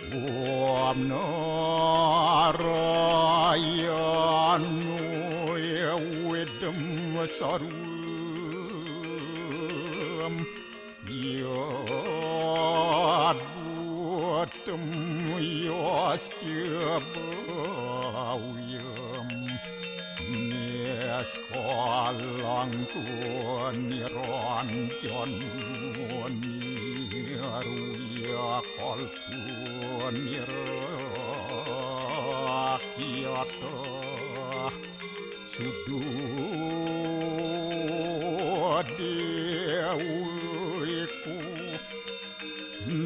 Om Narayanu Yawidam Sarum Yadbutam Yastyabawiyam Neskalanku Niranjan Niruya Kalku Nirakyata Sudodewiku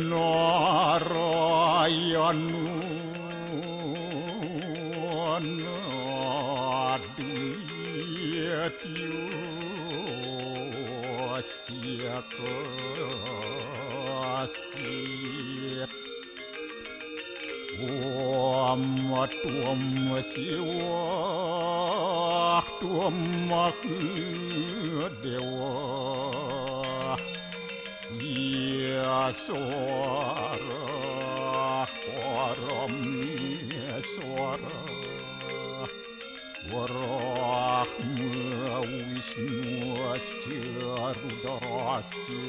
Narayanu Nadiyatyu Astyakastit Om Tuam Siwa Tuam Dewa Yaswara Parameswara Warahma Wisnu Asya Rudrasya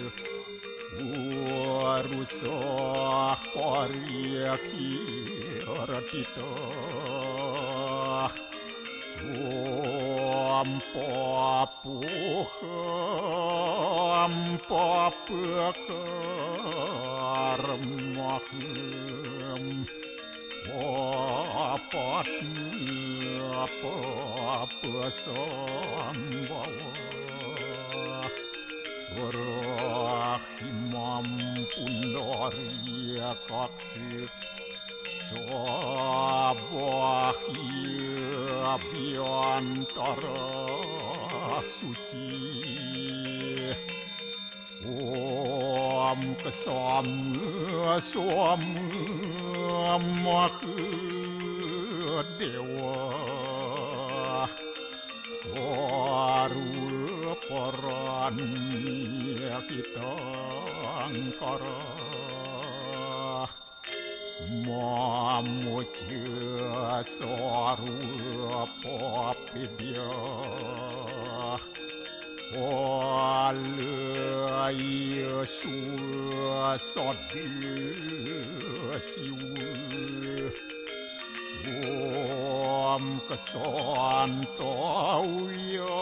Warusah Paryakiratita Om Papuham Papakaramaham Papatnya Papasambhawa Rahimam Pundarya Kaksik Sabahya Biantara Suci Om Kesama Sama Mahadewa Sarwa Paranya kita angkara Mamuja Sarwa Papidya Alaya Suasadya Siwa Om Kesantawya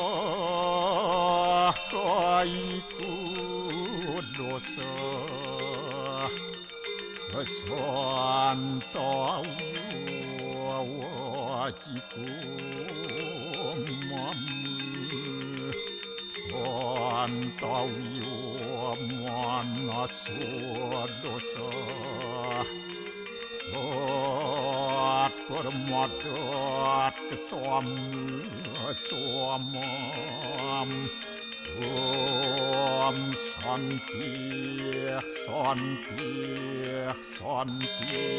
Kaiku Dosa Kesantawya Wajiku Mam Santawya Manasa Dosa Permadat kesamam Om Santi Santi Santi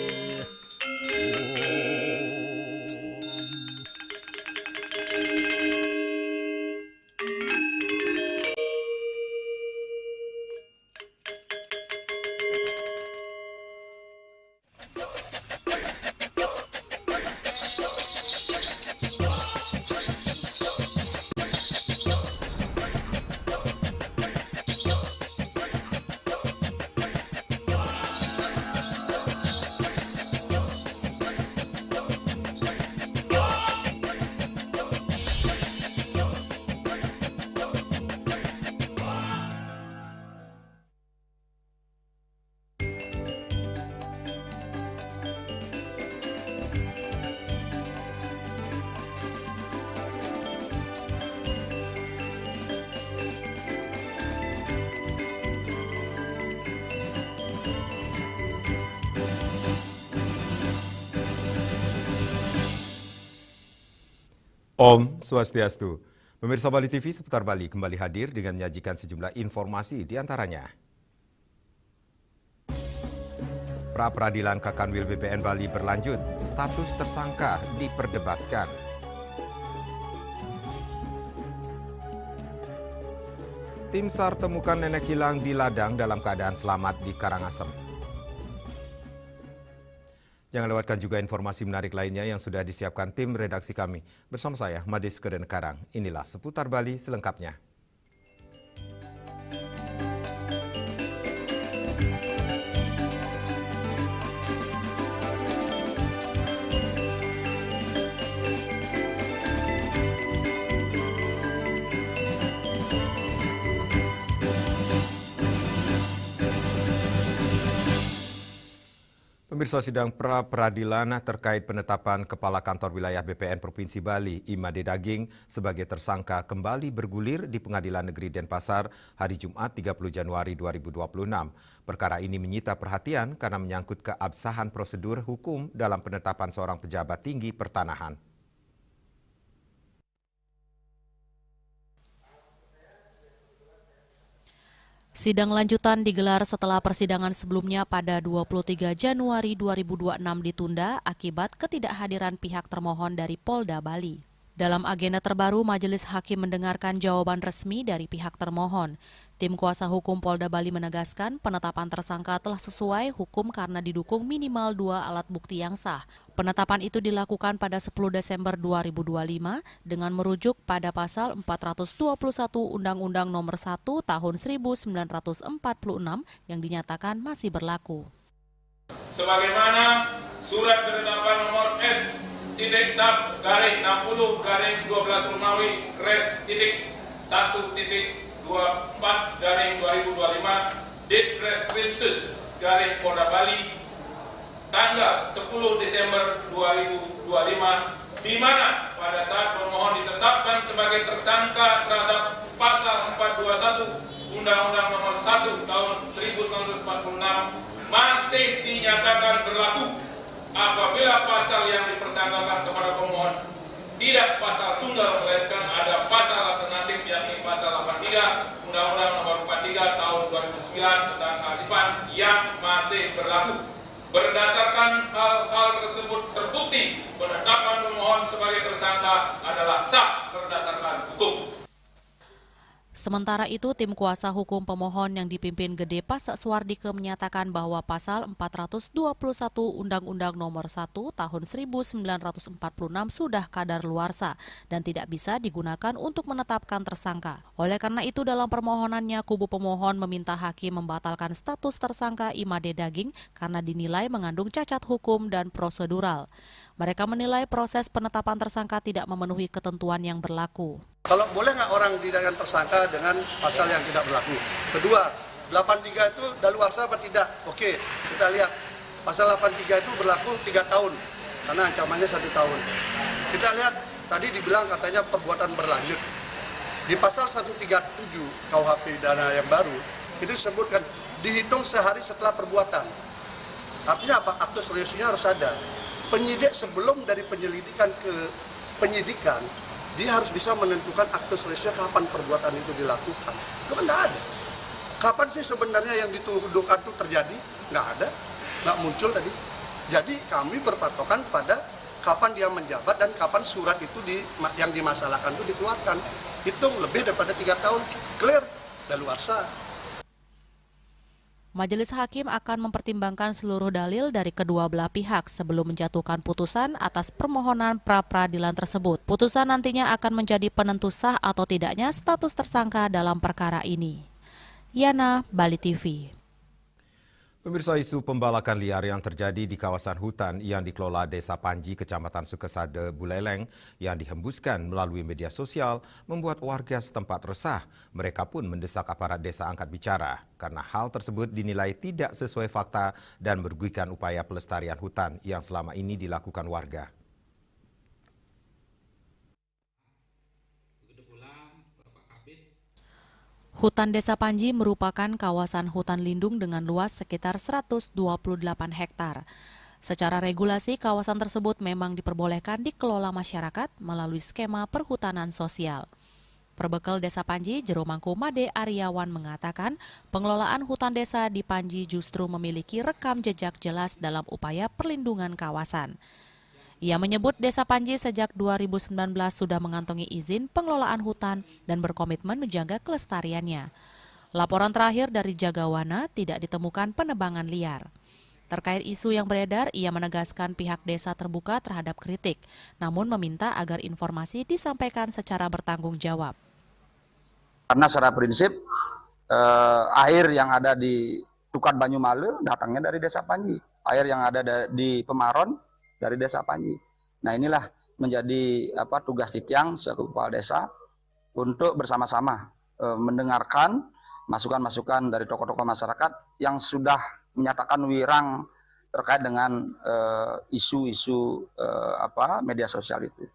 Om Swastiastu. Pemirsa Bali TV seputar Bali kembali hadir dengan menyajikan sejumlah informasi di antaranya. Pra-peradilan Kakanwil BPN Bali berlanjut, status tersangka diperdebatkan. Tim SAR temukan nenek hilang di ladang dalam keadaan selamat di Karangasem. Jangan lewatkan juga informasi menarik lainnya yang sudah disiapkan tim redaksi kami. Bersama saya, Madis Kedenkarang. Inilah Seputar Bali selengkapnya. Pemirsa, sidang pra-peradilan terkait penetapan Kepala Kantor Wilayah BPN Provinsi Bali, Imade Daging, sebagai tersangka kembali bergulir di Pengadilan Negeri Denpasar hari Jumat 30 Januari 2026. Perkara ini menyita perhatian karena menyangkut keabsahan prosedur hukum dalam penetapan seorang pejabat tinggi pertanahan. Sidang lanjutan digelar setelah persidangan sebelumnya pada 23 Januari 2026 ditunda akibat ketidakhadiran pihak termohon dari Polda Bali. Dalam agenda terbaru, Majelis Hakim mendengarkan jawaban resmi dari pihak termohon. Tim kuasa hukum Polda Bali menegaskan penetapan tersangka telah sesuai hukum karena didukung minimal 2 alat bukti yang sah. Penetapan itu dilakukan pada 10 Desember 2025 dengan merujuk pada pasal 421 Undang-Undang Nomor 1 Tahun 1946 yang dinyatakan masih berlaku. Sebagaimana surat penetapan nomor S.tab/60/12 Romawi Res.1.24/2025 Ditreskrimsus/Polda Bali tanggal 10 Desember 2025, di mana pada saat pemohon ditetapkan sebagai tersangka terhadap pasal 421 Undang-Undang Nomor 1 Tahun 1946 masih dinyatakan berlaku apabila pasal yang dipersangkakan kepada pemohon tidak pasal tunggal melainkan ada pasal alternatif yakni pasal 83 Undang-Undang Nomor 43 Tahun 2009 tentang kehakiman yang masih berlaku. Berdasarkan hal-hal tersebut terbukti penetapan pemohon sebagai tersangka adalah sah berdasarkan hukum. Sementara itu, tim kuasa hukum pemohon yang dipimpin Gede Pasak Suwardike menyatakan bahwa pasal 421 Undang-Undang Nomor 1 Tahun 1946 sudah kadaluarsa dan tidak bisa digunakan untuk menetapkan tersangka. Oleh karena itu, dalam permohonannya, kubu pemohon meminta hakim membatalkan status tersangka Imade Daging karena dinilai mengandung cacat hukum dan prosedural. Mereka menilai proses penetapan tersangka tidak memenuhi ketentuan yang berlaku. Kalau boleh nggak orang dijadikan tersangka dengan pasal yang tidak berlaku? Kedua, 83 itu daluarsa apa tidak? Oke, kita lihat. Pasal 83 itu berlaku 3 tahun, karena ancamannya 1 tahun. Kita lihat, tadi dibilang katanya perbuatan berlanjut. Di pasal 137 KUHP pidana yang baru, itu disebutkan dihitung sehari setelah perbuatan. Artinya apa? Aktus reusnya harus ada. Penyidik sebelum dari penyelidikan ke penyidikan, dia harus bisa menentukan aktus reusnya kapan perbuatan itu dilakukan. Itu kan tidak ada. Kapan sih sebenarnya yang dituduhkan itu terjadi? Nggak ada, nggak muncul tadi. Jadi kami berpatokan pada kapan dia menjabat dan kapan surat itu yang dimasalahkan itu dikeluarkan. Hitung lebih daripada 3 tahun, clear, daluarsa. Majelis Hakim akan mempertimbangkan seluruh dalil dari kedua belah pihak sebelum menjatuhkan putusan atas permohonan pra-peradilan tersebut. Putusan nantinya akan menjadi penentu sah atau tidaknya status tersangka dalam perkara ini. Yana, Bali TV. Pemirsa, isu pembalakan liar yang terjadi di kawasan hutan yang dikelola Desa Panji, Kecamatan Sukesade, Buleleng yang dihembuskan melalui media sosial membuat warga setempat resah. Mereka pun mendesak aparat desa angkat bicara karena hal tersebut dinilai tidak sesuai fakta dan merugikan upaya pelestarian hutan yang selama ini dilakukan warga. Hutan Desa Panji merupakan kawasan hutan lindung dengan luas sekitar 128 hektar. Secara regulasi, kawasan tersebut memang diperbolehkan dikelola masyarakat melalui skema perhutanan sosial. Perbekal Desa Panji, Jero Mangku Made Aryawan mengatakan, pengelolaan hutan desa di Panji justru memiliki rekam jejak jelas dalam upaya perlindungan kawasan. Ia menyebut Desa Panji sejak 2019 sudah mengantongi izin pengelolaan hutan dan berkomitmen menjaga kelestariannya. Laporan terakhir dari Jagawana tidak ditemukan penebangan liar. Terkait isu yang beredar, ia menegaskan pihak desa terbuka terhadap kritik, namun meminta agar informasi disampaikan secara bertanggung jawab. Karena secara prinsip air yang ada di Tukan Banyumale datangnya dari Desa Panji, air yang ada di Pemaron dari Desa Panji. Nah, inilah menjadi tugas Sitiang selaku kepala desa untuk bersama-sama mendengarkan masukan-masukan dari tokoh-tokoh masyarakat yang sudah menyatakan wirang terkait dengan isu-isu media sosial itu.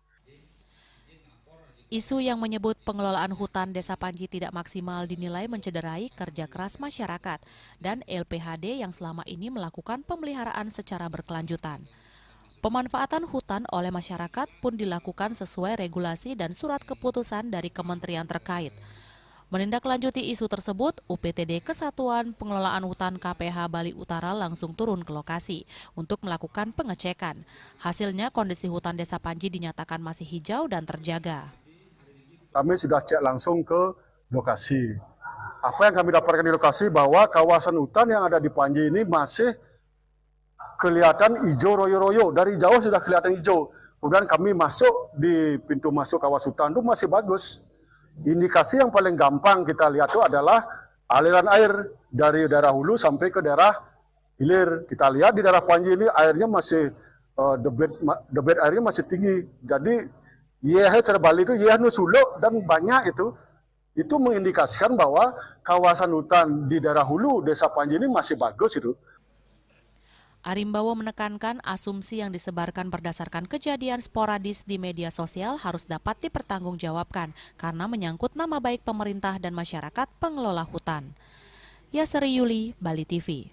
Isu yang menyebut pengelolaan hutan Desa Panji tidak maksimal dinilai mencederai kerja keras masyarakat dan LPHD yang selama ini melakukan pemeliharaan secara berkelanjutan. Pemanfaatan hutan oleh masyarakat pun dilakukan sesuai regulasi dan surat keputusan dari kementerian terkait. Menindaklanjuti isu tersebut, UPTD Kesatuan Pengelolaan Hutan KPH Bali Utara langsung turun ke lokasi untuk melakukan pengecekan. Hasilnya kondisi hutan Desa Panji dinyatakan masih hijau dan terjaga. Kami sudah cek langsung ke lokasi. Apa yang kami dapatkan di lokasi bahwa kawasan hutan yang ada di Panji ini masih kelihatan hijau royo-royo. Dari jauh sudah kelihatan hijau. Kemudian kami masuk di pintu masuk kawasan hutan itu masih bagus. Indikasi yang paling gampang kita lihat itu adalah aliran air dari daerah hulu sampai ke daerah hilir. Kita lihat di daerah Panji ini airnya masih debit airnya masih tinggi. Jadi terbalik itu suluk dan banyak itu mengindikasikan bahwa kawasan hutan di daerah hulu Desa Panji ini masih bagus itu. Arimbawo menekankan asumsi yang disebarkan berdasarkan kejadian sporadis di media sosial harus dapat dipertanggungjawabkan karena menyangkut nama baik pemerintah dan masyarakat pengelola hutan. Yasri Yuli, Bali TV.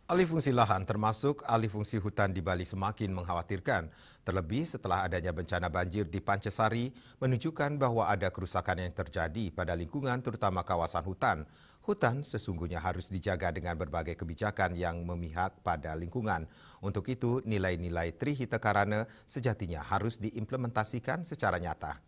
Alih fungsi lahan termasuk alih fungsi hutan di Bali semakin mengkhawatirkan. Terlebih setelah adanya bencana banjir di Pancasari menunjukkan bahwa ada kerusakan yang terjadi pada lingkungan terutama kawasan hutan. Hutan sesungguhnya harus dijaga dengan berbagai kebijakan yang memihak pada lingkungan. Untuk itu nilai-nilai Trihita Karana sejatinya harus diimplementasikan secara nyata.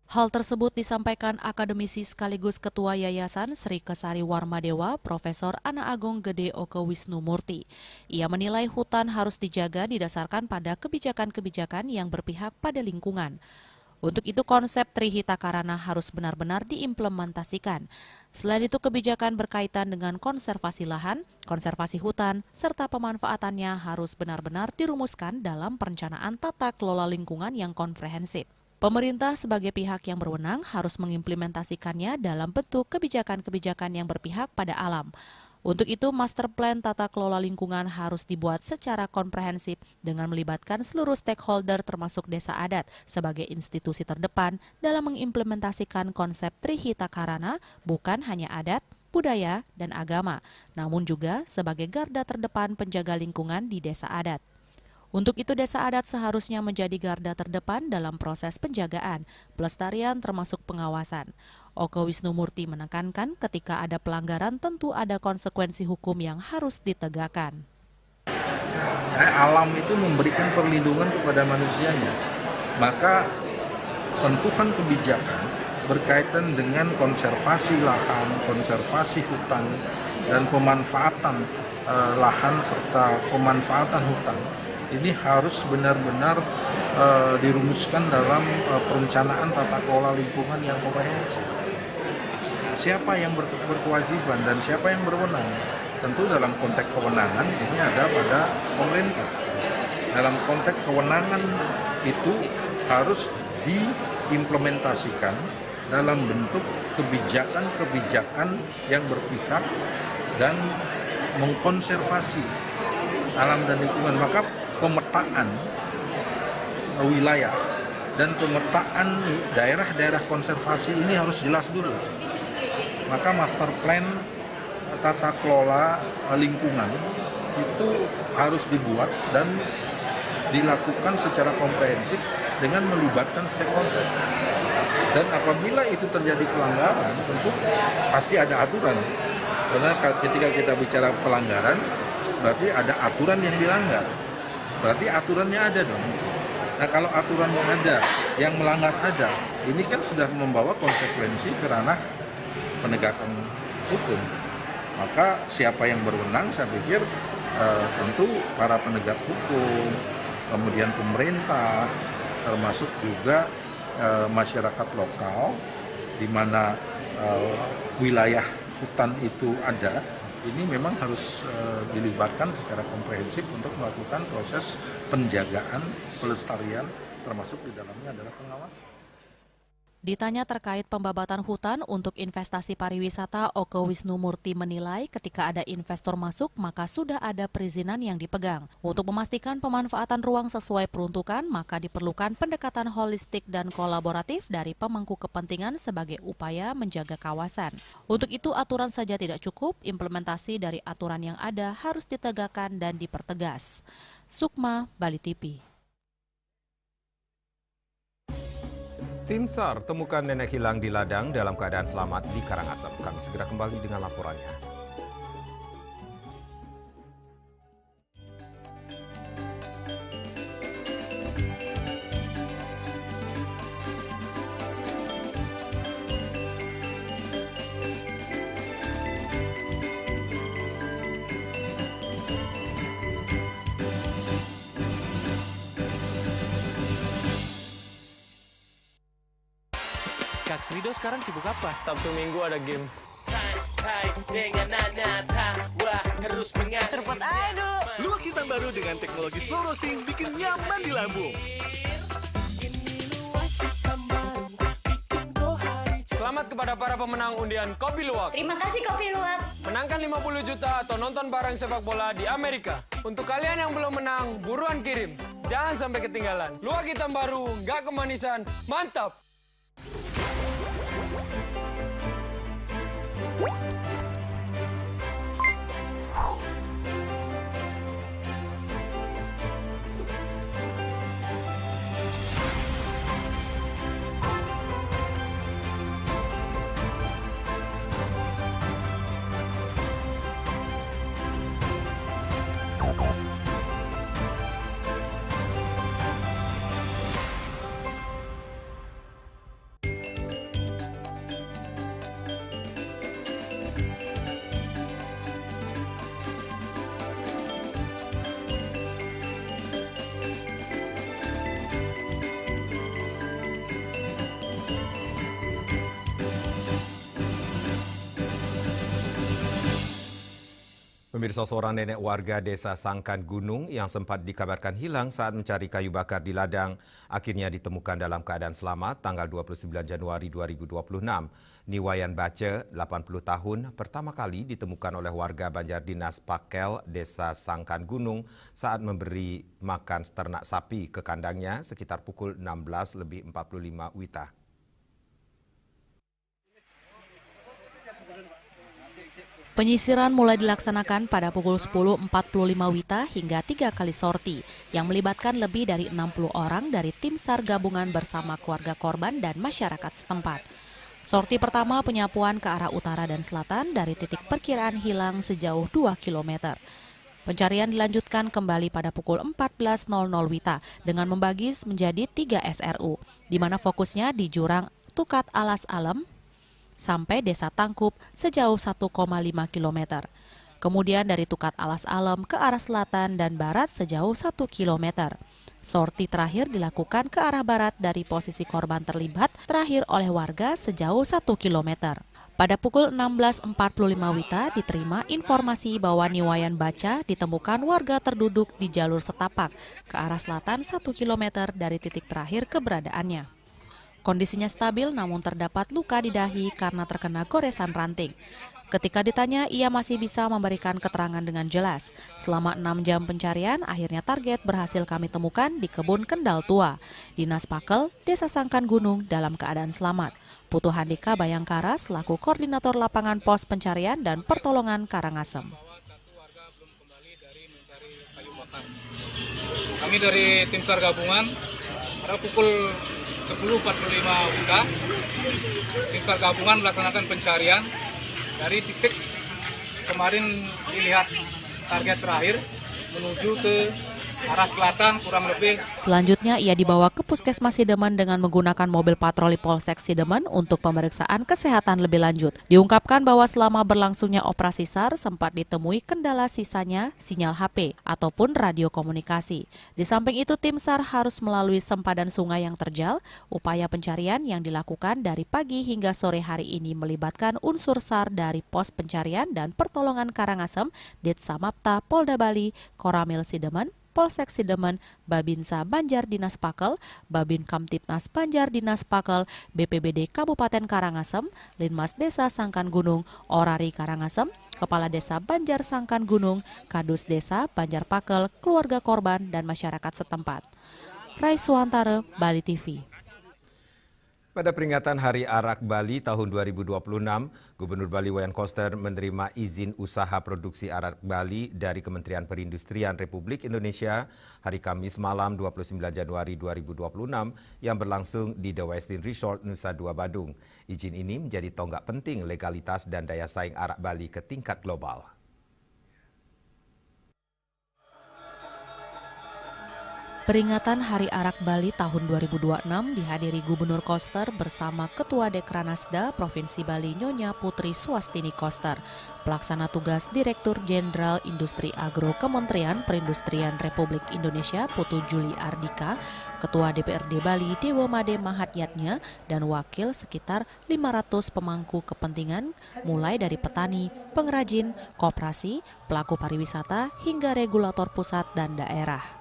Hal tersebut disampaikan akademisi sekaligus Ketua Yayasan Sri Kesari Warmadewa, Profesor Ana Agung Gede Oke Wisnu Murti. Ia menilai hutan harus dijaga didasarkan pada kebijakan-kebijakan yang berpihak pada lingkungan. Untuk itu konsep Trihita Karana harus benar-benar diimplementasikan. Selain itu kebijakan berkaitan dengan konservasi lahan, konservasi hutan, serta pemanfaatannya harus benar-benar dirumuskan dalam perencanaan tata kelola lingkungan yang komprehensif. Pemerintah sebagai pihak yang berwenang harus mengimplementasikannya dalam bentuk kebijakan-kebijakan yang berpihak pada alam. Untuk itu, master plan tata kelola lingkungan harus dibuat secara komprehensif dengan melibatkan seluruh stakeholder termasuk desa adat sebagai institusi terdepan dalam mengimplementasikan konsep Trihita Karana bukan hanya adat, budaya, dan agama, namun juga sebagai garda terdepan penjaga lingkungan di desa adat. Untuk itu desa adat seharusnya menjadi garda terdepan dalam proses penjagaan, pelestarian termasuk pengawasan. Oke Wisnu Murti menekankan ketika ada pelanggaran tentu ada konsekuensi hukum yang harus ditegakkan. Alam itu memberikan perlindungan kepada manusianya, maka sentuhan kebijakan berkaitan dengan konservasi lahan, konservasi hutan, dan pemanfaatan lahan serta pemanfaatan hutan. Ini harus benar-benar dirumuskan dalam perencanaan tata kelola lingkungan yang komprehensif. Siapa yang berkewajiban dan siapa yang berwenang? Tentu dalam konteks kewenangan ini ada pada pemerintah. Dalam konteks kewenangan itu harus diimplementasikan dalam bentuk kebijakan-kebijakan yang berpihak dan mengkonservasi alam dan lingkungan. Maka pemetaan wilayah dan pemetaan daerah-daerah konservasi ini harus jelas dulu. Maka master plan tata kelola lingkungan itu harus dibuat dan dilakukan secara komprehensif dengan melibatkan stakeholder. Dan apabila itu terjadi pelanggaran, tentu pasti ada aturan. Karena ketika kita bicara pelanggaran, berarti ada aturan yang dilanggar. Berarti aturannya ada dong. Nah kalau aturannya ada, yang melanggar ada, ini kan sudah membawa konsekuensi ke ranah penegakan hukum. Maka siapa yang berwenang, saya pikir tentu para penegak hukum, kemudian pemerintah, termasuk juga masyarakat lokal, di mana wilayah hutan itu ada, ini memang harus dilibatkan secara komprehensif untuk melakukan proses penjagaan, pelestarian, termasuk di dalamnya adalah pengawasan. Ditanya terkait pembabatan hutan untuk investasi pariwisata, Oke Wisnumurti menilai ketika ada investor masuk maka sudah ada perizinan yang dipegang. Untuk memastikan pemanfaatan ruang sesuai peruntukan maka diperlukan pendekatan holistik dan kolaboratif dari pemangku kepentingan sebagai upaya menjaga kawasan. Untuk itu aturan saja tidak cukup, implementasi dari aturan yang ada harus ditegakkan dan dipertegas. Sukma, Bali TV. Tim SAR temukan nenek hilang di ladang dalam keadaan selamat di Karangasem. Kami segera kembali dengan laporannya. Kak Srido sekarang sibuk apa? Sabtu Minggu ada game. Serpot aja dulu. Luak hitam baru dengan teknologi slow roasting bikin nyaman di lambung. Selamat kepada para pemenang undian Kopi Luwak. Terima kasih Kopi Luwak. Menangkan 50 juta atau nonton bareng sepak bola di Amerika. Untuk kalian yang belum menang, buruan kirim. Jangan sampai ketinggalan. Luwak hitam baru, nggak kemanisan, mantap. Pemirsa, seorang nenek warga desa Sangkan Gunung yang sempat dikabarkan hilang saat mencari kayu bakar di ladang akhirnya ditemukan dalam keadaan selamat tanggal 29 Januari 2026. Niwayan Bace, 80 tahun, pertama kali ditemukan oleh warga Banjardinas Pakel, desa Sangkan Gunung saat memberi makan ternak sapi ke kandangnya sekitar pukul 16:45 WITA. Penyisiran mulai dilaksanakan pada pukul 10.45 WITA hingga 3 kali sorti yang melibatkan lebih dari 60 orang dari tim SAR gabungan bersama keluarga korban dan masyarakat setempat. Sorti pertama penyapuan ke arah utara dan selatan dari titik perkiraan hilang sejauh 2 km. Pencarian dilanjutkan kembali pada pukul 14.00 WITA dengan membagi menjadi 3 SRU, di mana fokusnya di jurang Tukat Alas Alem sampai Desa Tangkup sejauh 1,5 km. Kemudian dari Tukat Alas Alem ke arah selatan dan barat sejauh 1 km. Sorti terakhir dilakukan ke arah barat dari posisi korban terlibat terakhir oleh warga sejauh 1 km. Pada pukul 16.45 WITA diterima informasi bahwa Niwayan Baca ditemukan warga terduduk di jalur setapak ke arah selatan 1 km dari titik terakhir keberadaannya. Kondisinya stabil namun terdapat luka di dahi karena terkena goresan ranting. Ketika ditanya, ia masih bisa memberikan keterangan dengan jelas. Selama 6 jam pencarian, akhirnya target berhasil kami temukan di kebun Kendal Tua, Dinas Pakel, Desa Sangkan Gunung dalam keadaan selamat. Putu Handika Bayangkara selaku Koordinator Lapangan Pos Pencarian dan Pertolongan Karangasem. Kami dari tim SAR gabungan pada pukul 10.45 WITA, tim SAR gabungan melaksanakan pencarian dari titik kemarin dilihat target terakhir menuju ke arah selatan kurang lebih. Selanjutnya ia dibawa ke Puskesmas Sidemen dengan menggunakan mobil patroli Polsek Sidemen untuk pemeriksaan kesehatan lebih lanjut. Diungkapkan bahwa selama berlangsungnya operasi SAR sempat ditemui kendala sisanya sinyal HP ataupun radio komunikasi. Di samping itu tim SAR harus melalui sempadan sungai yang terjal. Upaya pencarian yang dilakukan dari pagi hingga sore hari ini melibatkan unsur SAR dari Pos Pencarian dan Pertolongan Karangasem, Ditsamapta Polda Bali, Koramil Sidemen, Polsek Sidemen, Babinsa Banjar Dinas Pakel, Babin Kamtipnas Banjar Dinas Pakel, BPBD Kabupaten Karangasem, Linmas Desa Sangkan Gunung, Orari Karangasem, Kepala Desa Banjar Sangkan Gunung, Kadus Desa Banjar Pakel, keluarga korban dan masyarakat setempat. Rai Suwantara, Bali TV. Pada peringatan Hari Arak Bali tahun 2026, Gubernur Bali Wayan Koster menerima izin usaha produksi arak Bali dari Kementerian Perindustrian Republik Indonesia hari Kamis malam 29 Januari 2026 yang berlangsung di The Westin Resort Nusa Dua Badung. Izin ini menjadi tonggak penting legalitas dan daya saing arak Bali ke tingkat global. Peringatan Hari Arak Bali tahun 2026 dihadiri Gubernur Koster bersama Ketua Dekranasda Provinsi Bali Nyonya Putri Swastini Koster, Pelaksana Tugas Direktur Jenderal Industri Agro Kementerian Perindustrian Republik Indonesia Putu Juli Ardika, Ketua DPRD Bali Dewa Made Mahatyatnya, dan wakil sekitar 500 pemangku kepentingan mulai dari petani, pengrajin, koperasi, pelaku pariwisata, hingga regulator pusat dan daerah.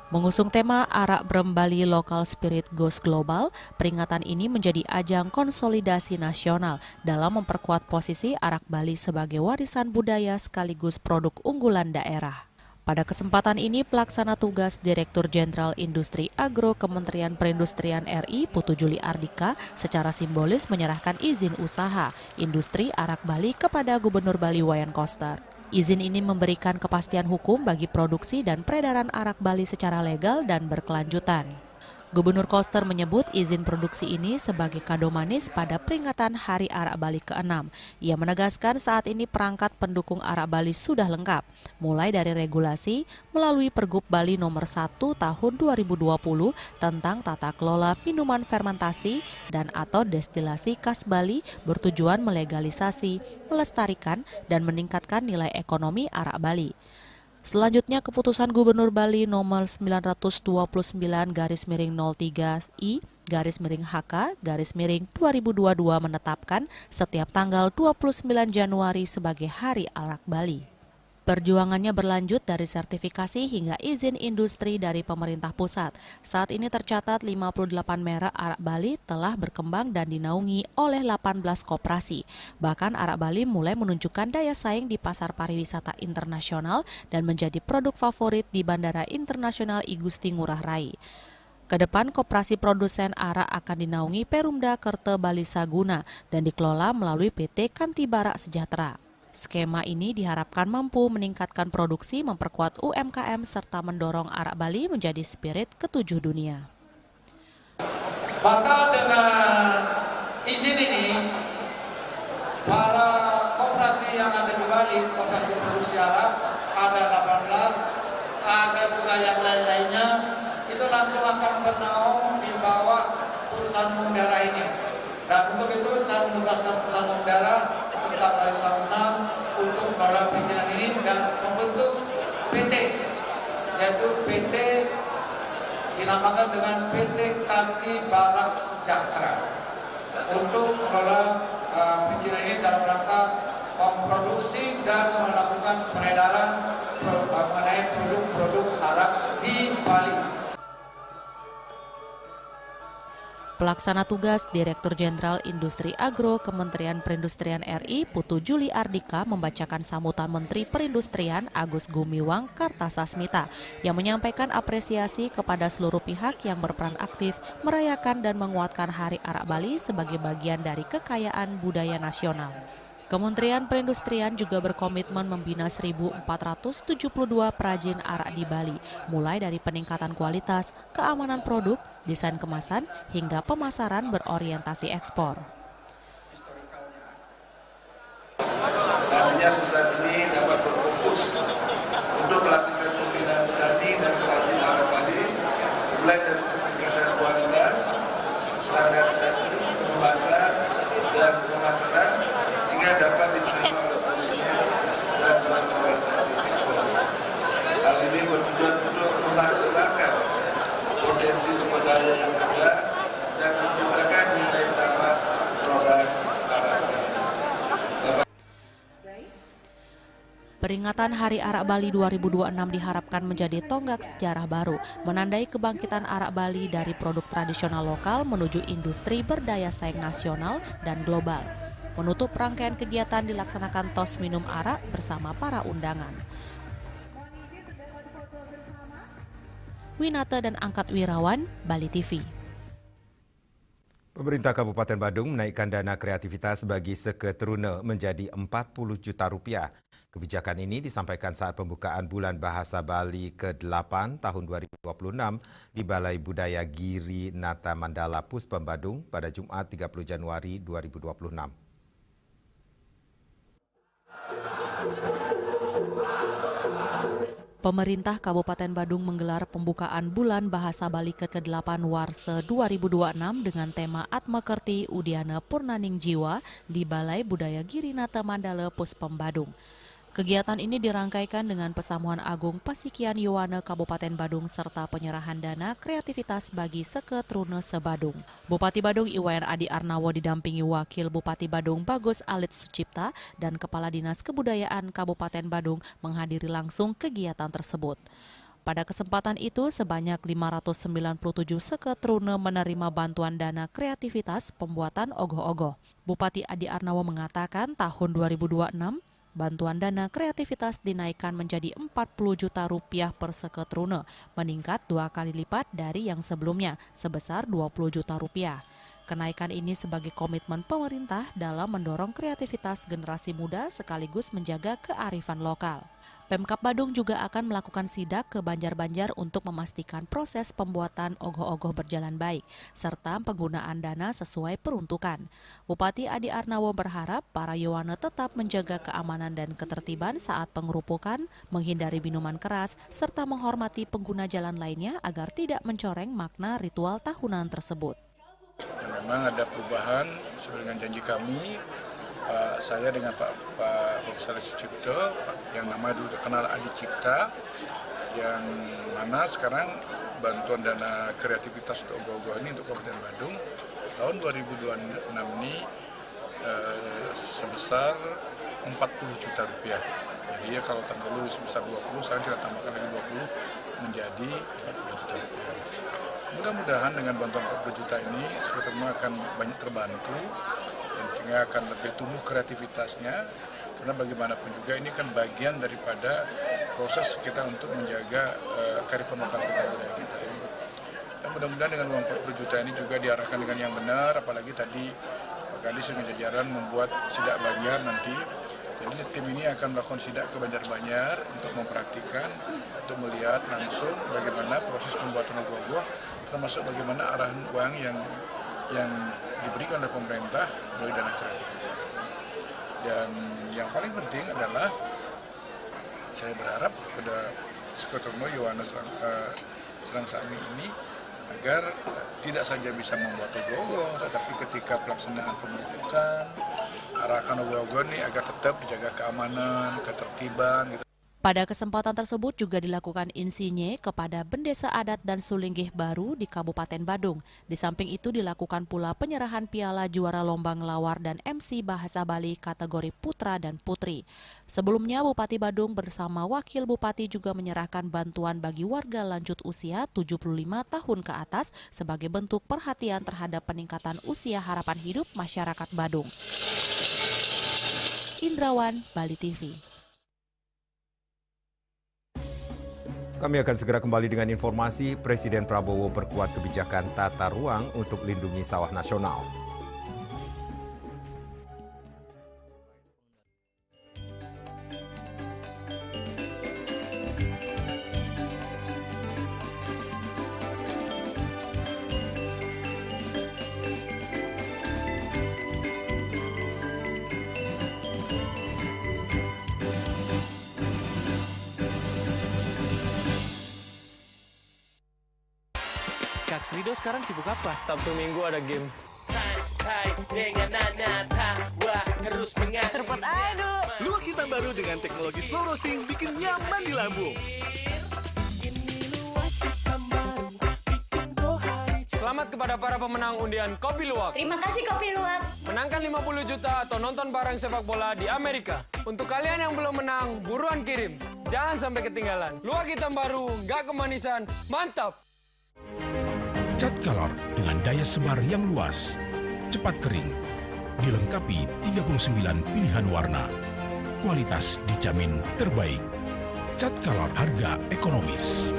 Mengusung tema Arak Brem Bali Local Spirit Goes Global, peringatan ini menjadi ajang konsolidasi nasional dalam memperkuat posisi arak Bali sebagai warisan budaya sekaligus produk unggulan daerah. Pada kesempatan ini, Pelaksana Tugas Direktur Jenderal Industri Agro Kementerian Perindustrian RI Putu Juli Ardika secara simbolis menyerahkan izin usaha industri arak Bali kepada Gubernur Bali Wayan Koster. Izin ini memberikan kepastian hukum bagi produksi dan peredaran arak Bali secara legal dan berkelanjutan. Gubernur Koster menyebut izin produksi ini sebagai kado manis pada peringatan Hari Arak Bali ke-6. Ia menegaskan saat ini perangkat pendukung arak Bali sudah lengkap, mulai dari regulasi melalui Pergub Bali nomor 1 tahun 2020 tentang tata kelola minuman fermentasi dan atau destilasi khas Bali bertujuan melegalisasi, melestarikan, dan meningkatkan nilai ekonomi arak Bali. Selanjutnya, keputusan Gubernur Bali nomor 929-03-I-HK-2022 menetapkan setiap tanggal 29 Januari sebagai Hari Arak Bali. Perjuangannya berlanjut dari sertifikasi hingga izin industri dari pemerintah pusat. Saat ini tercatat 58 merek arak Bali telah berkembang dan dinaungi oleh 18 koperasi. Bahkan arak Bali mulai menunjukkan daya saing di pasar pariwisata internasional dan menjadi produk favorit di Bandara Internasional I Gusti Ngurah Rai. Kedepan, koperasi produsen arak akan dinaungi Perumda Kerte Bali Saguna dan dikelola melalui PT Kantibara Sejahtera. Skema ini diharapkan mampu meningkatkan produksi, memperkuat UMKM, serta mendorong arak Bali menjadi spirit ke-7 dunia. Maka dengan izin ini, para koperasi yang ada di Bali, koperasi produksi arak, ada 18, ada juga yang lain-lainnya, itu langsung akan bernaung di bawah perusahaan umum daerah ini. Dan untuk itu saya menugaskan perusahaan umum daerah tentang Bali Saguna untuk mengelola perizinan ini dan membentuk PT, yaitu PT dinamakan dengan PT Kantibara Sejahtera untuk mengelola perizinan ini dalam rangka memproduksi dan melakukan peredaran mengenai produk-produk arak di Bali. Pelaksana Tugas Direktur Jenderal Industri Agro Kementerian Perindustrian RI Putu Juli Ardika membacakan sambutan Menteri Perindustrian Agus Gumiwang Kartasasmita yang menyampaikan apresiasi kepada seluruh pihak yang berperan aktif merayakan dan menguatkan Hari Arak Bali sebagai bagian dari kekayaan budaya nasional. Kementerian Perindustrian juga berkomitmen membina 1.472 perajin arak di Bali, mulai dari peningkatan kualitas, keamanan produk, desain kemasan, hingga pemasaran berorientasi ekspor. Artinya perusahaan ini dapat berfokus untuk melakukan pembinaan petani dan perajin mengisi sumber daya yang ada dan menciptakan nilai tambah produk arak Bali. Peringatan Hari Arak Bali 2026 diharapkan menjadi tonggak sejarah baru, menandai kebangkitan arak Bali dari produk tradisional lokal menuju industri berdaya saing nasional dan global. Menutup rangkaian kegiatan dilaksanakan tos minum arak bersama para undangan. Winata dan Angkat Wirawan, Bali TV. Pemerintah Kabupaten Badung menaikkan dana kreativitas bagi seketeruna menjadi Rp40 juta. Kebijakan ini disampaikan saat pembukaan Bulan Bahasa Bali ke-8 tahun 2026 di Balai Budaya Giri Nata Mandala Puspem Badung pada Jumat 30 Januari 2026. Pemerintah Kabupaten Badung menggelar pembukaan Bulan Bahasa Bali ke-8 Warse 2026 dengan tema Atmakerti Udiana Purnaning Jiwa di Balai Budaya Girinata Mandala Puspem Badung. Kegiatan ini dirangkaikan dengan Pesamuan Agung Pasikian Yowana Kabupaten Badung serta penyerahan dana kreativitas bagi seketruna sebadung. Bupati Badung Iwayan Adi Arnawo didampingi Wakil Bupati Badung Bagus Alit Sucipta dan Kepala Dinas Kebudayaan Kabupaten Badung menghadiri langsung kegiatan tersebut. Pada kesempatan itu, sebanyak 597 seketruna menerima bantuan dana kreativitas pembuatan ogoh-ogoh. Bupati Adi Arnawo mengatakan tahun 2026, bantuan dana kreativitas dinaikkan menjadi Rp40 juta per seketruna, meningkat 2 kali lipat dari yang sebelumnya, sebesar Rp20 juta. Kenaikan ini sebagai komitmen pemerintah dalam mendorong kreativitas generasi muda sekaligus menjaga kearifan lokal. Pemkab Badung juga akan melakukan sidak ke Banjar-Banjar untuk memastikan proses pembuatan ogoh-ogoh berjalan baik, serta penggunaan dana sesuai peruntukan. Bupati Adi Arnawo berharap para Yowana tetap menjaga keamanan dan ketertiban saat pengerupukan, menghindari minuman keras, serta menghormati pengguna jalan lainnya agar tidak mencoreng makna ritual tahunan tersebut. Memang ada perubahan sesuai dengan janji kami. Saya dengan Pak Bagus Alit Sucipta, yang nama dulu terkenal Adi Cipta, yang mana sekarang bantuan dana kreativitas untuk ogoh-ogoh ini untuk Kabupaten Badung tahun 2026 ini sebesar Rp40 juta. Jadi ya kalau tahun lalu sebesar 20, sekarang kita tambahkan lagi 20 menjadi Rp40 juta. Mudah-mudahan dengan bantuan Rp40 juta ini seketeruna akan banyak terbantu dan sehingga akan lebih tumbuh kreativitasnya, karena bagaimanapun juga ini kan bagian daripada proses kita untuk menjaga kearifan lokal budaya kita ini. Dan mudah-mudahan dengan uang 40 juta ini juga diarahkan dengan yang benar, apalagi tadi Pak Kadis dengan jajaran membuat sidak Banjar nanti. Jadi tim ini akan melakukan sidak ke Banjar-Banjar untuk memperhatikan, untuk melihat langsung bagaimana proses pembuatan ogoh-ogoh, termasuk bagaimana arahan uang yang diberikan oleh pemerintah melalui dana kreativitas. Dan yang paling penting adalah saya berharap pada Seketeruna Yowana Serang Sami ini agar tidak saja bisa membuat ogoh-ogoh, tetapi ketika pelaksanaan pengerupukan, arahkan ogoh-ogoh ini agar tetap dijaga keamanan, ketertiban gitu. Pada kesempatan tersebut juga dilakukan insinyur kepada Bendesa Adat dan Sulinggih Baru di Kabupaten Badung. Di samping itu dilakukan pula penyerahan piala juara lomba ngelawar dan MC Bahasa Bali kategori putra dan putri. Sebelumnya Bupati Badung bersama Wakil Bupati juga menyerahkan bantuan bagi warga lanjut usia 75 tahun ke atas sebagai bentuk perhatian terhadap peningkatan usia harapan hidup masyarakat Badung. Indrawan, Bali TV. Kami akan segera kembali dengan informasi Presiden Prabowo perkuat kebijakan tata ruang untuk lindungi sawah nasional. Kak Srido sekarang sibuk apa? Sabtu Minggu ada game. Serpot aduh. Luak hitam baru dengan teknologi slow roasting bikin nyaman di lambung. Selamat kepada para pemenang undian Kopi Luwak. Terima kasih Kopi Luwak. Menangkan 50 juta atau nonton bareng sepak bola di Amerika. Untuk kalian yang belum menang, buruan kirim. Jangan sampai ketinggalan. Luwak hitam baru, nggak kemanisan, mantap! Cat Color dengan daya sebar yang luas, cepat kering, dilengkapi 39 pilihan warna. Kualitas dijamin terbaik. Cat Color, harga ekonomis.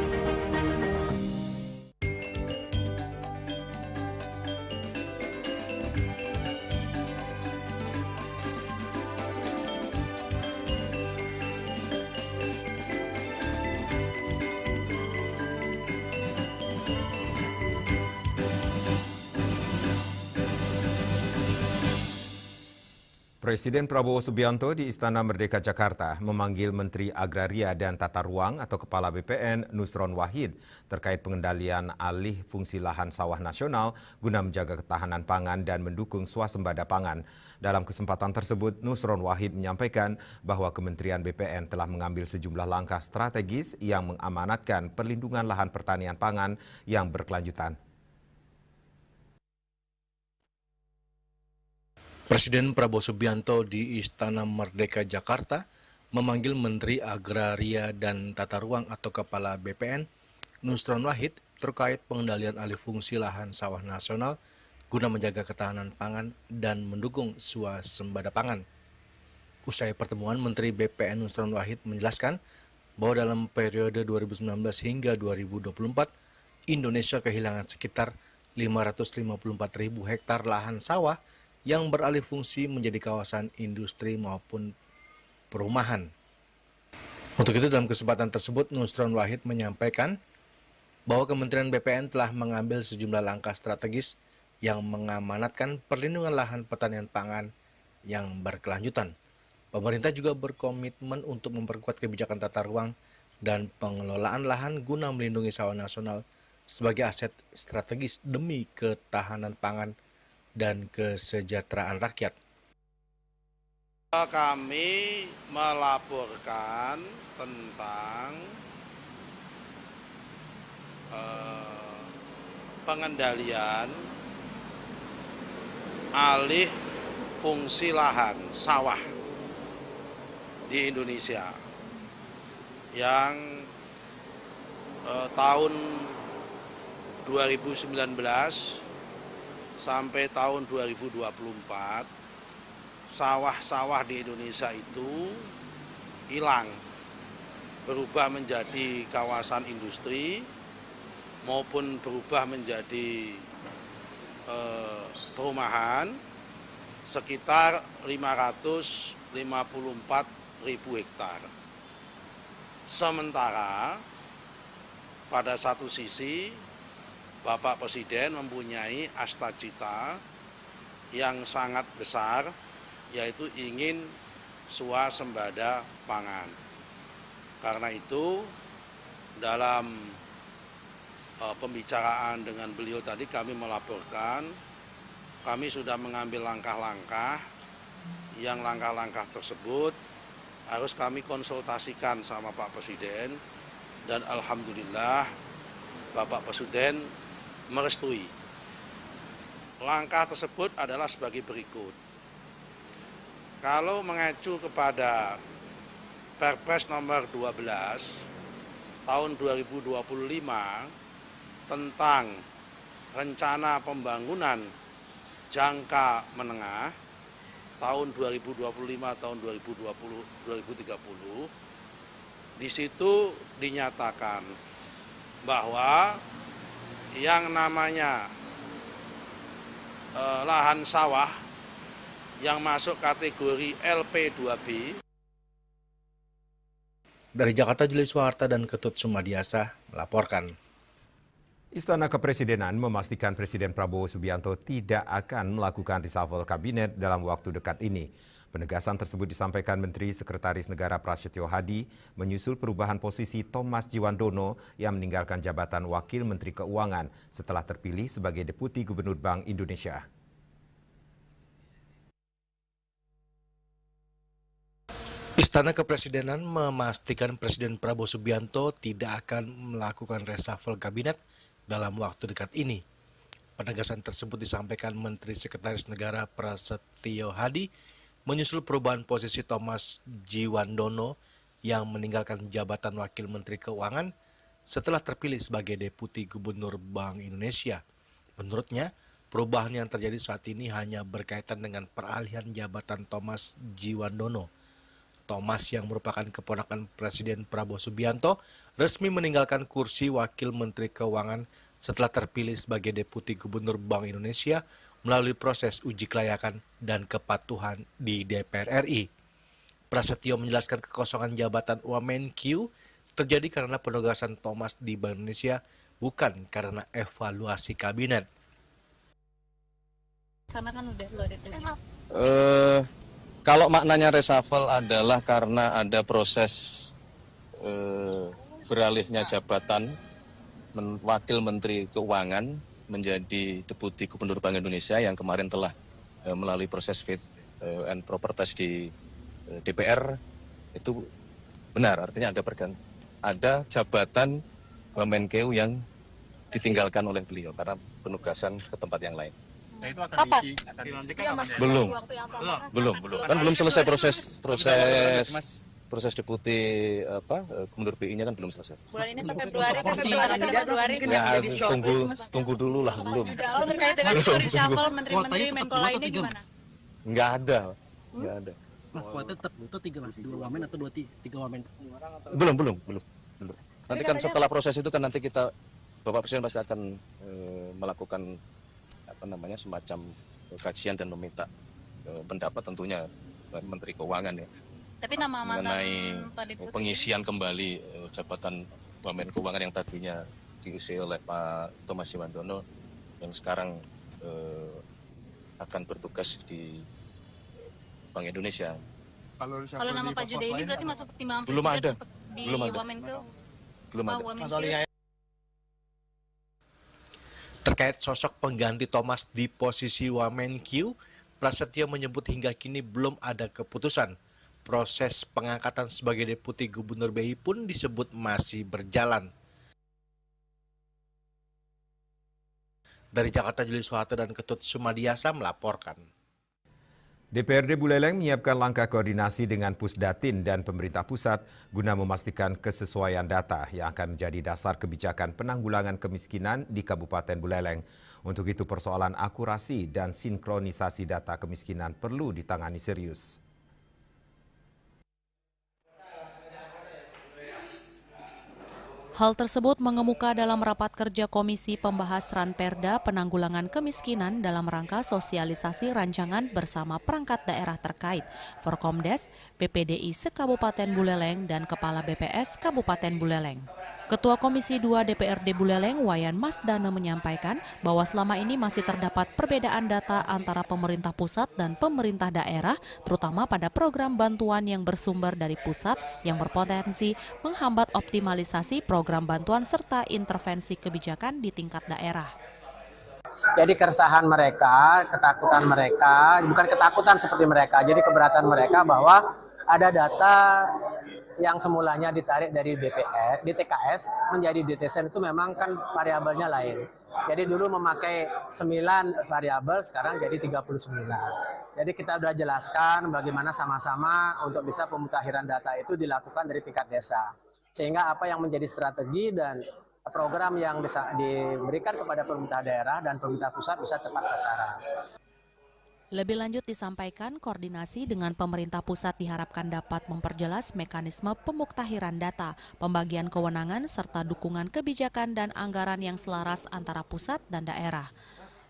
Presiden Prabowo Subianto di Istana Merdeka Jakarta memanggil Menteri Agraria dan Tata Ruang atau Kepala BPN Nusron Wahid terkait pengendalian alih fungsi lahan sawah nasional guna menjaga ketahanan pangan dan mendukung swasembada pangan. Dalam kesempatan tersebut, Nusron Wahid menyampaikan bahwa Kementerian BPN telah mengambil sejumlah langkah strategis yang mengamanatkan perlindungan lahan pertanian pangan yang berkelanjutan. Presiden Prabowo Subianto di Istana Merdeka Jakarta memanggil Menteri Agraria dan Tata Ruang atau Kepala BPN Nusron Wahid terkait pengendalian alih fungsi lahan sawah nasional guna menjaga ketahanan pangan dan mendukung swasembada pangan. Usai pertemuan, Menteri BPN Nusron Wahid menjelaskan bahwa dalam periode 2019 hingga 2024, Indonesia kehilangan sekitar 554.000 hektar lahan sawah yang beralih fungsi menjadi kawasan industri maupun perumahan. Untuk itu, dalam kesempatan tersebut, Nusron Wahid menyampaikan bahwa Kementerian BPN telah mengambil sejumlah langkah strategis yang mengamanatkan perlindungan lahan pertanian pangan yang berkelanjutan. Pemerintah juga berkomitmen untuk memperkuat kebijakan tata ruang dan pengelolaan lahan guna melindungi sawah nasional sebagai aset strategis demi ketahanan pangan dan kesejahteraan rakyat. Kami melaporkan tentang pengendalian alih fungsi lahan sawah di Indonesia yang tahun 2019 sampai tahun 2024, sawah-sawah di Indonesia itu hilang, berubah menjadi kawasan industri maupun berubah menjadi perumahan sekitar 554.000 hektar. Sementara pada satu sisi Bapak Presiden mempunyai cita-cita yang sangat besar, yaitu ingin swasembada pangan. Karena itu, dalam pembicaraan dengan beliau tadi kami melaporkan, kami sudah mengambil langkah-langkah, yang langkah-langkah tersebut harus kami konsultasikan sama Pak Presiden, dan alhamdulillah Bapak Presiden merestui. Langkah tersebut adalah sebagai berikut. Kalau mengacu kepada Perpres nomor 12 tahun 2025 tentang rencana pembangunan jangka menengah tahun 2025 tahun 2030, di situ dinyatakan bahwa yang namanya lahan sawah yang masuk kategori LP2B. Dari Jakarta, Julius Waharta dan Ketut Sumadiasa melaporkan. Istana Kepresidenan memastikan Presiden Prabowo Subianto tidak akan melakukan reshuffle kabinet dalam waktu dekat ini. Penegasan tersebut disampaikan Menteri Sekretaris Negara Prasetyo Hadi menyusul perubahan posisi Thomas Jiwandono yang meninggalkan jabatan Wakil Menteri Keuangan setelah terpilih sebagai Deputi Gubernur Bank Indonesia. Istana Kepresidenan memastikan Presiden Prabowo Subianto tidak akan melakukan reshuffle kabinet dalam waktu dekat ini. Penegasan tersebut disampaikan Menteri Sekretaris Negara Prasetyo Hadi menyusul perubahan posisi Thomas Djiwandono yang meninggalkan jabatan Wakil Menteri Keuangan setelah terpilih sebagai Deputi Gubernur Bank Indonesia. Menurutnya, perubahan yang terjadi saat ini hanya berkaitan dengan peralihan jabatan Thomas Djiwandono. Thomas yang merupakan keponakan Presiden Prabowo Subianto resmi meninggalkan kursi Wakil Menteri Keuangan setelah terpilih sebagai Deputi Gubernur Bank Indonesia melalui proses uji kelayakan dan kepatuhan di DPR RI. Prasetyo menjelaskan kekosongan jabatan Wamenkyu terjadi karena penugasan Thomas di Bank Indonesia, bukan karena evaluasi kabinet. Karena kan udah lo kalau maknanya reshuffle adalah karena ada proses beralihnya jabatan Wakil Menteri Keuangan menjadi Deputi Gubernur Bank Indonesia yang kemarin telah melalui proses fit and proper test di DPR, itu benar, artinya ada jabatan Wamenkeu yang ditinggalkan oleh beliau karena penugasan ke tempat yang lain. Nah, itu akan Belum. Kan belum selesai proses deputi Gubernur BI-nya kan belum selesai. Bulan ini Februari. Ya, tunggu dulu lah, belum. Kalau terkait dengan reshuffle menteri-menteri Menko lainnya gimana? Nggak ada. Mas, kuotanya tetap itu 3 Mas, 2 wamen atau 3 wamen? Belum. Nanti kan setelah proses itu kan nanti Bapak Presiden pasti akan melakukan semacam kajian dan meminta pendapat tentunya Menteri Keuangan ya. Tapi nama mengenai pengisian kembali jabatan Wamen Keuangan yang tadinya diisi oleh Pak Thomas Djiwandono yang sekarang akan bertugas di Bank Indonesia. Kalau nama Pak Jude ini berarti masuk timbangan belum ada di Wamenkeu. Belum ada. Terkait sosok pengganti Thomas di posisi Wamenkeu, Prasetyo menyebut hingga kini belum ada keputusan. Proses pengangkatan sebagai Deputi Gubernur BI pun disebut masih berjalan. Dari Jakarta, Juli Soeharto dan Ketut Sumadiasa melaporkan. DPRD Buleleng menyiapkan langkah koordinasi dengan Pusdatin dan pemerintah pusat guna memastikan kesesuaian data yang akan menjadi dasar kebijakan penanggulangan kemiskinan di Kabupaten Buleleng. Untuk itu persoalan akurasi dan sinkronisasi data kemiskinan perlu ditangani serius. Hal tersebut mengemuka dalam rapat kerja Komisi Pembahas Ranperda Penanggulangan Kemiskinan dalam rangka sosialisasi rancangan bersama perangkat daerah terkait, Forkomdes, PPDI se-Kabupaten Buleleng, dan Kepala BPS Kabupaten Buleleng. Ketua Komisi 2 DPRD Buleleng, Wayan Masdana, menyampaikan bahwa selama ini masih terdapat perbedaan data antara pemerintah pusat dan pemerintah daerah, terutama pada program bantuan yang bersumber dari pusat yang berpotensi menghambat optimalisasi program bantuan serta intervensi kebijakan di tingkat daerah. Jadi keresahan mereka, ketakutan mereka, bukan ketakutan seperti mereka, jadi keberatan mereka bahwa ada data yang semulanya ditarik dari BPS, di TKS menjadi DTSN itu memang kan variabelnya lain. Jadi dulu memakai 9 variabel, sekarang jadi 39. Jadi kita sudah jelaskan bagaimana sama-sama untuk bisa pemutakhiran data itu dilakukan dari tingkat desa. Sehingga apa yang menjadi strategi dan program yang bisa diberikan kepada pemerintah daerah dan pemerintah pusat bisa tepat sasaran. Lebih lanjut disampaikan, koordinasi dengan pemerintah pusat diharapkan dapat memperjelas mekanisme pemuktahiran data, pembagian kewenangan, serta dukungan kebijakan dan anggaran yang selaras antara pusat dan daerah.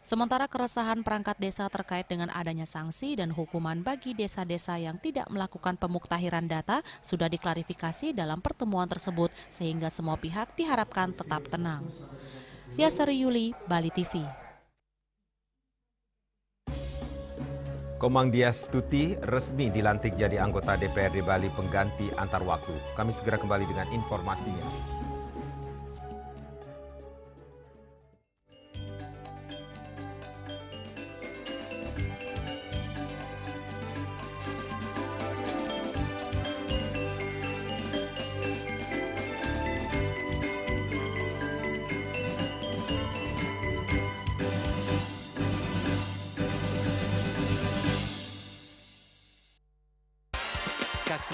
Sementara keresahan perangkat desa terkait dengan adanya sanksi dan hukuman bagi desa-desa yang tidak melakukan pemuktahiran data sudah diklarifikasi dalam pertemuan tersebut, sehingga semua pihak diharapkan tetap tenang. Yasari Yuli, Bali TV. Komang Dias Tuti resmi dilantik jadi anggota DPRD Bali pengganti antar waktu. Kami segera kembali dengan informasinya.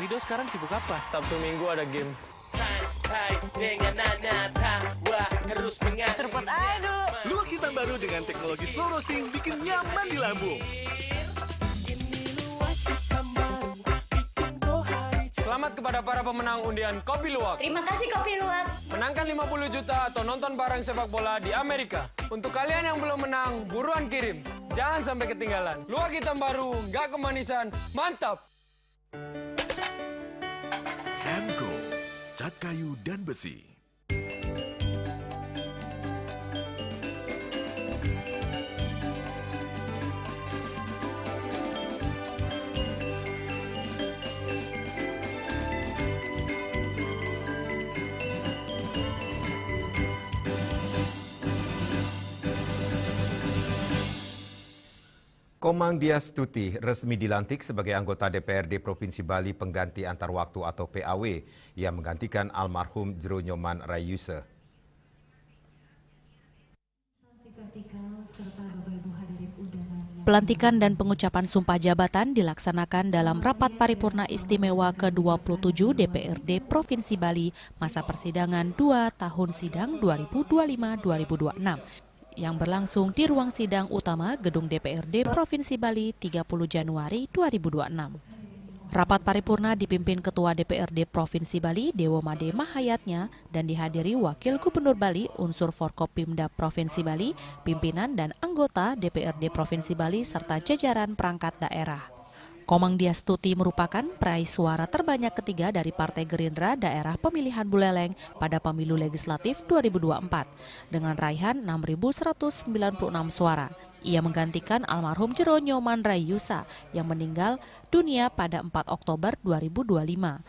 Rido sekarang sibuk apa? Sabtu Minggu ada game. Serpot aduh. Luak hitam baru dengan teknologi slow roasting bikin nyaman di lambung. Selamat kepada para pemenang undian Kopi Luwak. Terima kasih Kopi Luwak. Menangkan 50 juta atau nonton bareng sepak bola di Amerika. Untuk kalian yang belum menang, buruan kirim. Jangan sampai ketinggalan. Luwak hitam baru, nggak kemanisan, mantap. Henko, cat kayu dan besi. Komang Diastuti resmi dilantik sebagai anggota DPRD Provinsi Bali pengganti antar waktu atau PAW yang menggantikan almarhum Jero Nyoman Rayuse. Pelantikan dan pengucapan sumpah jabatan dilaksanakan dalam rapat paripurna istimewa ke-27 DPRD Provinsi Bali masa persidangan 2 tahun sidang 2025-2026. Yang berlangsung di ruang sidang utama Gedung DPRD Provinsi Bali 30 Januari 2026. Rapat paripurna dipimpin Ketua DPRD Provinsi Bali Dewo Made Mahayatnya dan dihadiri Wakil Gubernur Bali unsur Forkopimda Provinsi Bali, pimpinan dan anggota DPRD Provinsi Bali serta jajaran perangkat daerah. Komang Diastuti merupakan peraih suara terbanyak ketiga dari Partai Gerindra daerah pemilihan Buleleng pada pemilu legislatif 2024 dengan raihan 6.196 suara. Ia menggantikan almarhum Jero Nyoman Rayuse yang meninggal dunia pada 4 Oktober 2025.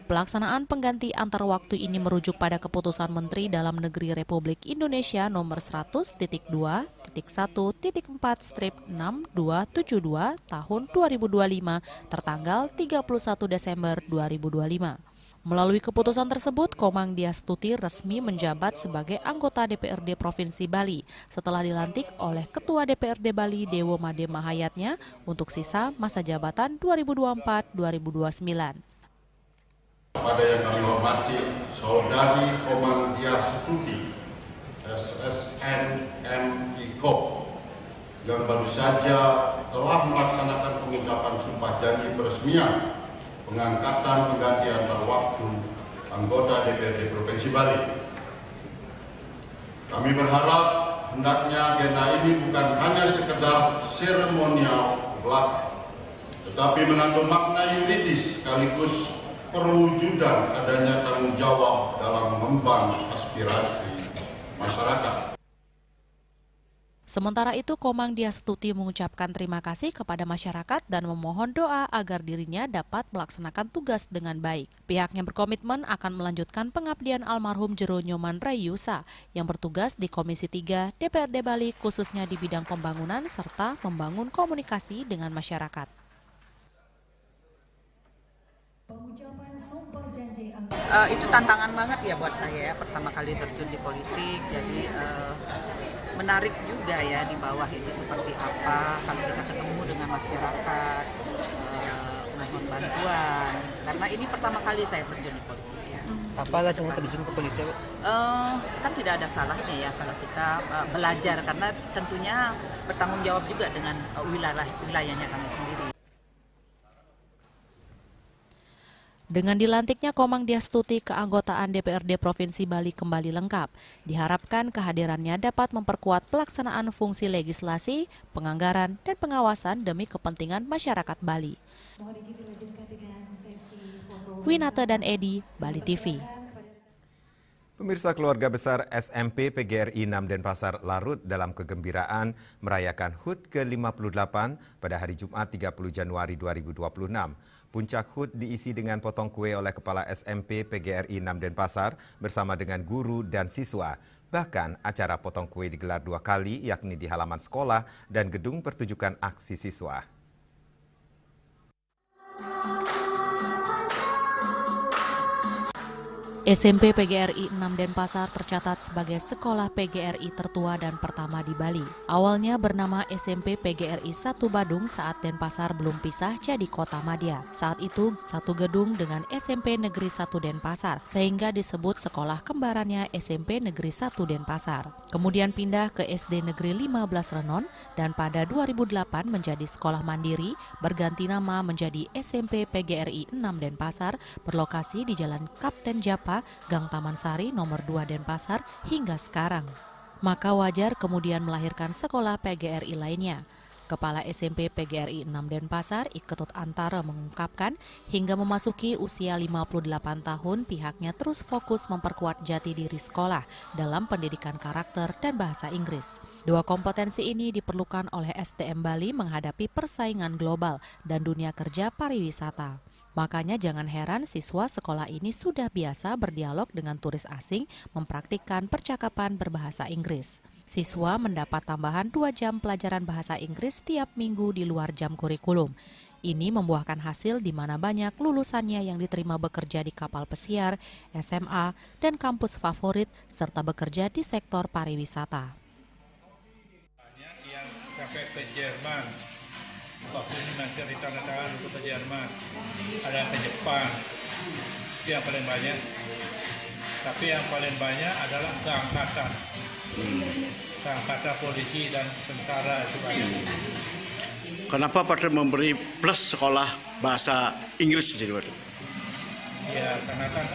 Pelaksanaan pengganti antar waktu ini merujuk pada keputusan Menteri Dalam Negeri Republik Indonesia nomor 100.2.1.4/6272 tahun 2025 tertanggal 31 Desember 2025. Melalui keputusan tersebut, Komang Diastuti resmi menjabat sebagai anggota DPRD Provinsi Bali setelah dilantik oleh Ketua DPRD Bali Dewo Made Mahayatnya untuk sisa masa jabatan 2024-2029. Pada yang kami hormati Saudari Komang Diastuti SSN MIKOP yang baru saja telah melaksanakan pengucapan sumpah janji peresmian pengangkatan pengganti antar waktu anggota DPRD Provinsi Bali. Kami berharap hendaknya agenda ini bukan hanya sekedar seremonial belaka, tetapi mengandung makna yuridis sekaligus perwujudan adanya tanggung jawab dalam membangun aspirasi masyarakat. Sementara itu, Komang Diastuti mengucapkan terima kasih kepada masyarakat dan memohon doa agar dirinya dapat melaksanakan tugas dengan baik. Pihaknya berkomitmen akan melanjutkan pengabdian almarhum Jero Nyoman Rayuse yang bertugas di Komisi 3 DPRD Bali khususnya di bidang pembangunan serta membangun komunikasi dengan masyarakat. Itu tantangan banget ya buat saya, pertama kali terjun di politik, jadi menarik juga ya di bawah itu seperti apa kalau kita ketemu dengan masyarakat, mohon bantuan, karena ini pertama kali saya terjun di politik ya. Apa alasannya terjun ke politik? Kan tidak ada salahnya ya kalau kita belajar, karena tentunya bertanggung jawab juga dengan wilayahnya kami sendiri. Dengan dilantiknya Komang Diastuti, keanggotaan DPRD Provinsi Bali kembali lengkap. Diharapkan kehadirannya dapat memperkuat pelaksanaan fungsi legislasi, penganggaran, dan pengawasan demi kepentingan masyarakat Bali. Winata dan Edi, Bali TV. Pemirsa, keluarga besar SMP PGRI 6 Denpasar larut dalam kegembiraan merayakan HUT ke-58 pada hari Jumat 30 Januari 2026. Puncak HUT diisi dengan potong kue oleh Kepala SMP PGRI 6 Denpasar bersama dengan guru dan siswa. Bahkan acara potong kue digelar 2 kali, yakni di halaman sekolah dan gedung pertunjukan aksi siswa. SMP PGRI 6 Denpasar tercatat sebagai sekolah PGRI tertua dan pertama di Bali. Awalnya bernama SMP PGRI 1 Badung saat Denpasar belum pisah jadi kota madya. Saat itu satu gedung dengan SMP Negeri 1 Denpasar, sehingga disebut sekolah kembarannya SMP Negeri 1 Denpasar. Kemudian pindah ke SD Negeri 15 Renon dan pada 2008 menjadi sekolah mandiri, berganti nama menjadi SMP PGRI 6 Denpasar, berlokasi di Jalan Kapten Japa, Gang Taman Sari nomor 2 Denpasar hingga sekarang. Maka wajar kemudian melahirkan sekolah PGRI lainnya. Kepala SMP PGRI 6 Denpasar, Iketut Antara mengungkapkan, hingga memasuki usia 58 tahun pihaknya terus fokus memperkuat jati diri sekolah dalam pendidikan karakter dan bahasa Inggris. Dua kompetensi ini diperlukan oleh SDM Bali menghadapi persaingan global dan dunia kerja pariwisata. Makanya jangan heran siswa sekolah ini sudah biasa berdialog dengan turis asing mempraktikkan percakapan berbahasa Inggris. Siswa mendapat tambahan 2 jam pelajaran bahasa Inggris tiap minggu di luar jam kurikulum. Ini membuahkan hasil di mana banyak lulusannya yang diterima bekerja di kapal pesiar, SMA, dan kampus favorit serta bekerja di sektor pariwisata. Banyak yang sampai ke Jerman. Waktu ini nanti ditandatangan untuk ke Jerman, ada yang ke Jepang, itu yang paling banyak. Tapi yang paling banyak adalah keangkatan, keangkatan polisi dan tentara itu banyak. Kenapa pada memberi plus sekolah bahasa Inggris di sini, Pak? Ya, karena kan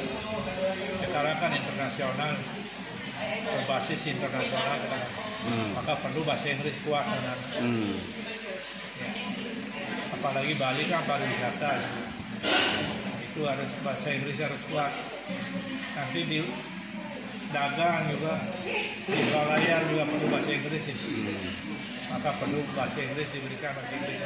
sekarang kan internasional, berbasis internasional, maka perlu bahasa Inggris kuat dengan. Ya. Apalagi Bali kan pariwisata, itu harus bahasa Inggris harus kuat. Nanti di dagang juga, di layar juga perlu bahasa Inggris itu. Maka perlu bahasa Inggris diberikan bahasa Inggris.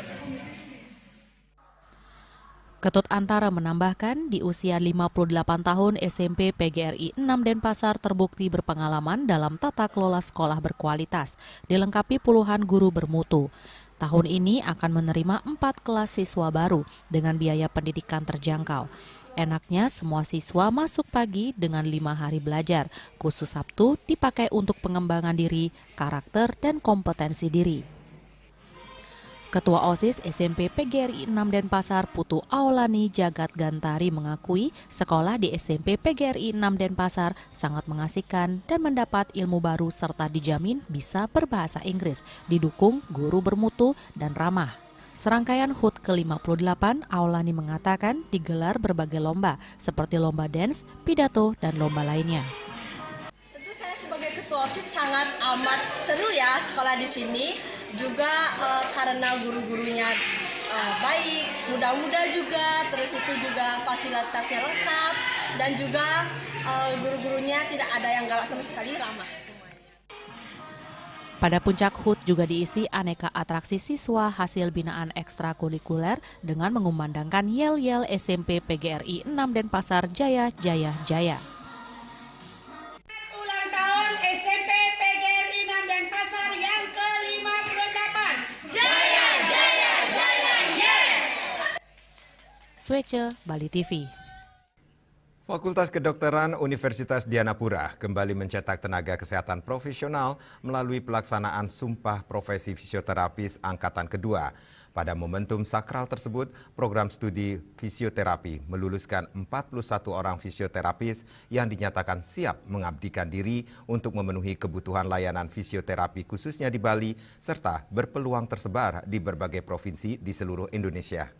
Ketut Antara menambahkan, di usia 58 tahun SMP PGRI 6 Denpasar terbukti berpengalaman dalam tata kelola sekolah berkualitas, dilengkapi puluhan guru bermutu. Tahun ini akan menerima 4 kelas siswa baru dengan biaya pendidikan terjangkau. Enaknya semua siswa masuk pagi dengan 5 hari belajar, khusus Sabtu dipakai untuk pengembangan diri, karakter, dan kompetensi diri. Ketua OSIS SMP PGRI 6 Denpasar Putu Aulani Jagat Gantari mengakui sekolah di SMP PGRI 6 Denpasar sangat mengasihkan dan mendapat ilmu baru serta dijamin bisa berbahasa Inggris, didukung guru bermutu dan ramah. Serangkaian HUT ke-58, Aulani mengatakan digelar berbagai lomba seperti lomba dance, pidato, dan lomba lainnya. Tentu saya sebagai ketua OSIS sangat amat seru ya sekolah di sini. Juga karena guru-gurunya baik, muda-muda juga, terus itu juga fasilitasnya lengkap, dan juga guru-gurunya tidak ada yang galak sama sekali, ramah semuanya. Pada puncak HUT juga diisi aneka atraksi siswa hasil binaan ekstrakurikuler dengan mengumandangkan yel-yel SMP PGRI 6 Denpasar Jaya Jaya Jaya. Ulang tahun SMP PGRI 6 Denpasar yang ke-58. Jaya Jaya Jaya, yes! Swece, Bali TV. Fakultas Kedokteran Universitas Dianapura kembali mencetak tenaga kesehatan profesional melalui pelaksanaan Sumpah Profesi Fisioterapis Angkatan Kedua. Pada momentum sakral tersebut, program studi fisioterapi meluluskan 41 orang fisioterapis yang dinyatakan siap mengabdikan diri untuk memenuhi kebutuhan layanan fisioterapi khususnya di Bali, serta berpeluang tersebar di berbagai provinsi di seluruh Indonesia.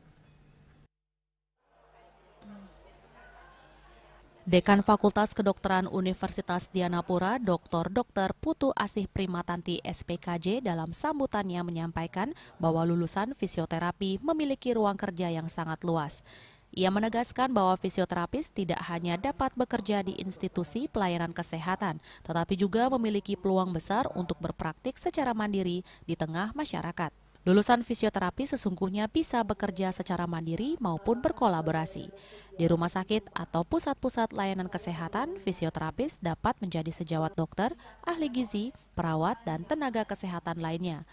Dekan Fakultas Kedokteran Universitas Dianapura, Dr. Putu Asih Primatanti SPKJ dalam sambutannya menyampaikan bahwa lulusan fisioterapi memiliki ruang kerja yang sangat luas. Ia menegaskan bahwa fisioterapis tidak hanya dapat bekerja di institusi pelayanan kesehatan, tetapi juga memiliki peluang besar untuk berpraktik secara mandiri di tengah masyarakat. Lulusan fisioterapi sesungguhnya bisa bekerja secara mandiri maupun berkolaborasi. Di rumah sakit atau pusat-pusat layanan kesehatan, fisioterapis dapat menjadi sejawat dokter, ahli gizi, perawat, dan tenaga kesehatan lainnya.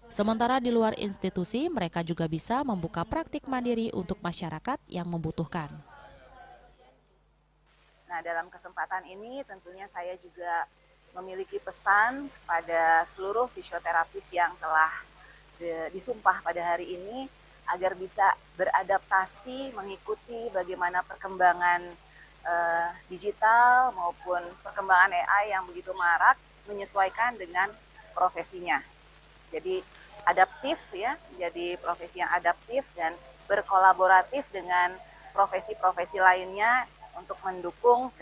Sementara di luar institusi, mereka juga bisa membuka praktik mandiri untuk masyarakat yang membutuhkan. Nah, dalam kesempatan ini tentunya saya juga memiliki pesan kepada seluruh fisioterapis yang telah disumpah pada hari ini agar bisa beradaptasi mengikuti bagaimana perkembangan digital maupun perkembangan AI yang begitu marak, menyesuaikan dengan profesinya. Jadi adaptif ya, jadi profesi yang adaptif dan berkolaboratif dengan profesi-profesi lainnya untuk mendukung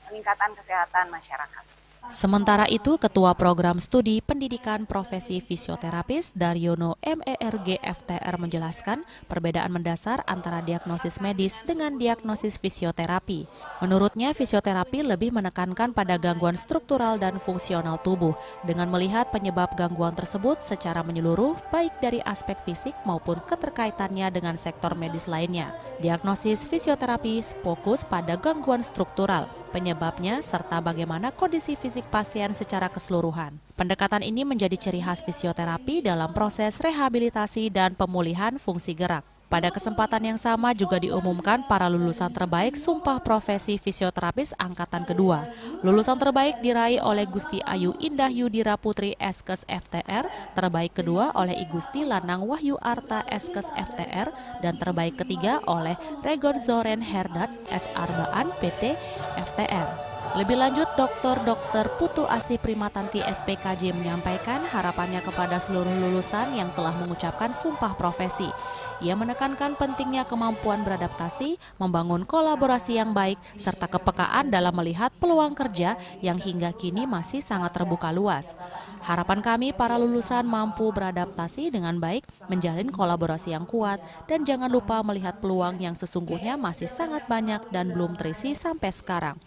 peningkatan kesehatan masyarakat. Sementara itu, Ketua Program Studi Pendidikan Profesi Fisioterapis Daryono MERG FTR menjelaskan perbedaan mendasar antara diagnosis medis dengan diagnosis fisioterapi. Menurutnya, fisioterapi lebih menekankan pada gangguan struktural dan fungsional tubuh dengan melihat penyebab gangguan tersebut secara menyeluruh baik dari aspek fisik maupun keterkaitannya dengan sektor medis lainnya. Diagnosis fisioterapi fokus pada gangguan struktural, penyebabnya serta bagaimana kondisi fisik pasien secara keseluruhan. Pendekatan ini menjadi ciri khas fisioterapi dalam proses rehabilitasi dan pemulihan fungsi gerak. Pada kesempatan yang sama juga diumumkan para lulusan terbaik Sumpah Profesi Fisioterapis Angkatan Kedua. Lulusan terbaik diraih oleh Gusti Ayu Indah Yudira Putri Eskes FTR, terbaik kedua oleh I Gusti Lanang Wahyu Arta Eskes FTR, dan terbaik ketiga oleh Regon Zoren Herdat S. Arbaan PT FTR. Lebih lanjut, Dr. Putu Asih Primatanti SPKJ menyampaikan harapannya kepada seluruh lulusan yang telah mengucapkan sumpah profesi. Ia menekankan pentingnya kemampuan beradaptasi, membangun kolaborasi yang baik, serta kepekaan dalam melihat peluang kerja yang hingga kini masih sangat terbuka luas. Harapan kami para lulusan mampu beradaptasi dengan baik, menjalin kolaborasi yang kuat, dan jangan lupa melihat peluang yang sesungguhnya masih sangat banyak dan belum terisi sampai sekarang.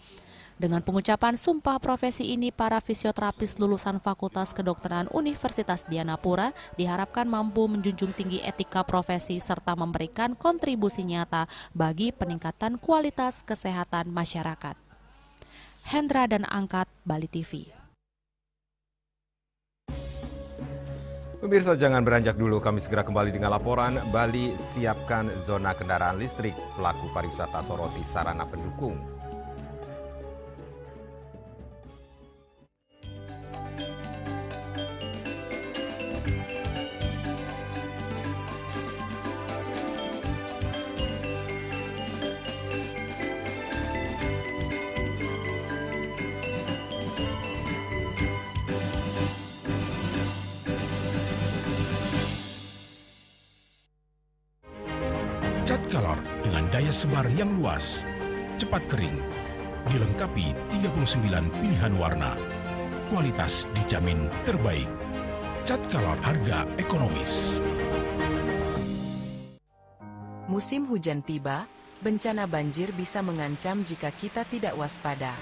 Dengan pengucapan sumpah profesi ini, para fisioterapis lulusan Fakultas Kedokteran Universitas Dianapura diharapkan mampu menjunjung tinggi etika profesi serta memberikan kontribusi nyata bagi peningkatan kualitas kesehatan masyarakat. Hendra dan Angkat, Bali TV. Pemirsa, jangan beranjak dulu, kami segera kembali dengan laporan Bali siapkan zona kendaraan listrik, pelaku pariwisata soroti sarana pendukung. Cat Color dengan daya sebar yang luas, cepat kering, dilengkapi 39 pilihan warna. Kualitas dijamin terbaik. Cat Color, harga ekonomis. Musim hujan tiba, bencana banjir bisa mengancam jika kita tidak waspada.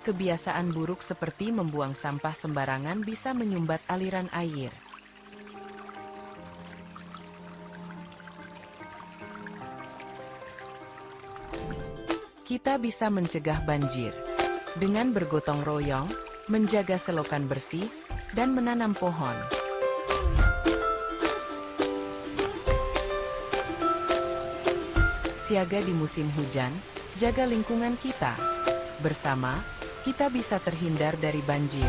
Kebiasaan buruk seperti membuang sampah sembarangan bisa menyumbat aliran air. Kita bisa mencegah banjir dengan bergotong royong, menjaga selokan bersih, dan menanam pohon. Siaga di musim hujan, jaga lingkungan kita. Bersama, kita bisa terhindar dari banjir.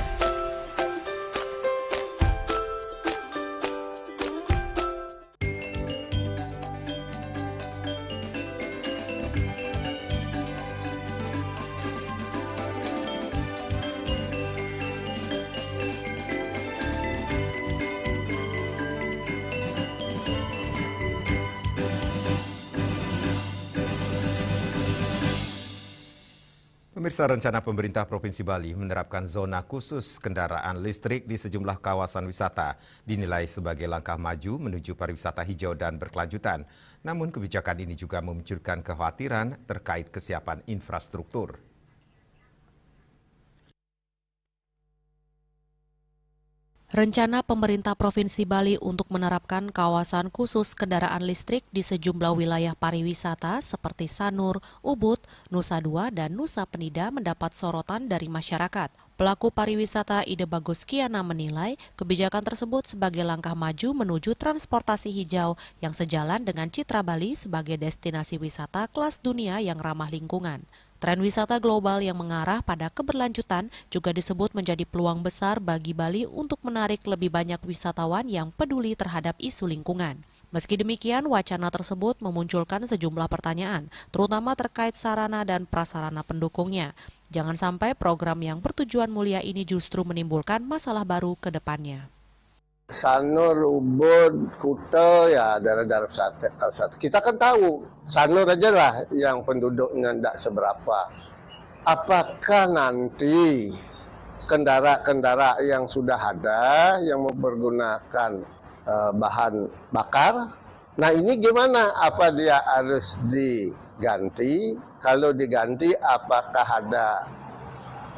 Pemirsa, rencana pemerintah Provinsi Bali menerapkan zona khusus kendaraan listrik di sejumlah kawasan wisata dinilai sebagai langkah maju menuju pariwisata hijau dan berkelanjutan. Namun kebijakan ini juga memunculkan kekhawatiran terkait kesiapan Rencana pemerintah Provinsi Bali untuk menerapkan kawasan khusus kendaraan listrik di sejumlah wilayah pariwisata seperti Sanur, Ubud, Nusa Dua, dan Nusa Penida mendapat sorotan dari masyarakat. Pelaku pariwisata Ide Bagus Kiana menilai kebijakan tersebut sebagai langkah maju menuju transportasi hijau yang sejalan dengan citra Bali sebagai destinasi wisata kelas dunia yang ramah lingkungan. Tren wisata global yang mengarah pada keberlanjutan juga disebut menjadi peluang besar bagi Bali untuk menarik lebih banyak wisatawan yang peduli terhadap isu lingkungan. Meski demikian, wacana tersebut memunculkan sejumlah pertanyaan, terutama terkait sarana dan prasarana pendukungnya. Jangan sampai program yang bertujuan mulia ini justru menimbulkan masalah baru ke depannya. Sanur, Ubud, Kuta, ya daerah-daerah wisata. Kita kan tahu, Sanur aja lah yang penduduknya tidak seberapa. Apakah nanti kendaraan yang sudah ada, yang mempergunakan bahan bakar, nah ini gimana? Apa dia harus diganti? Kalau diganti, apakah ada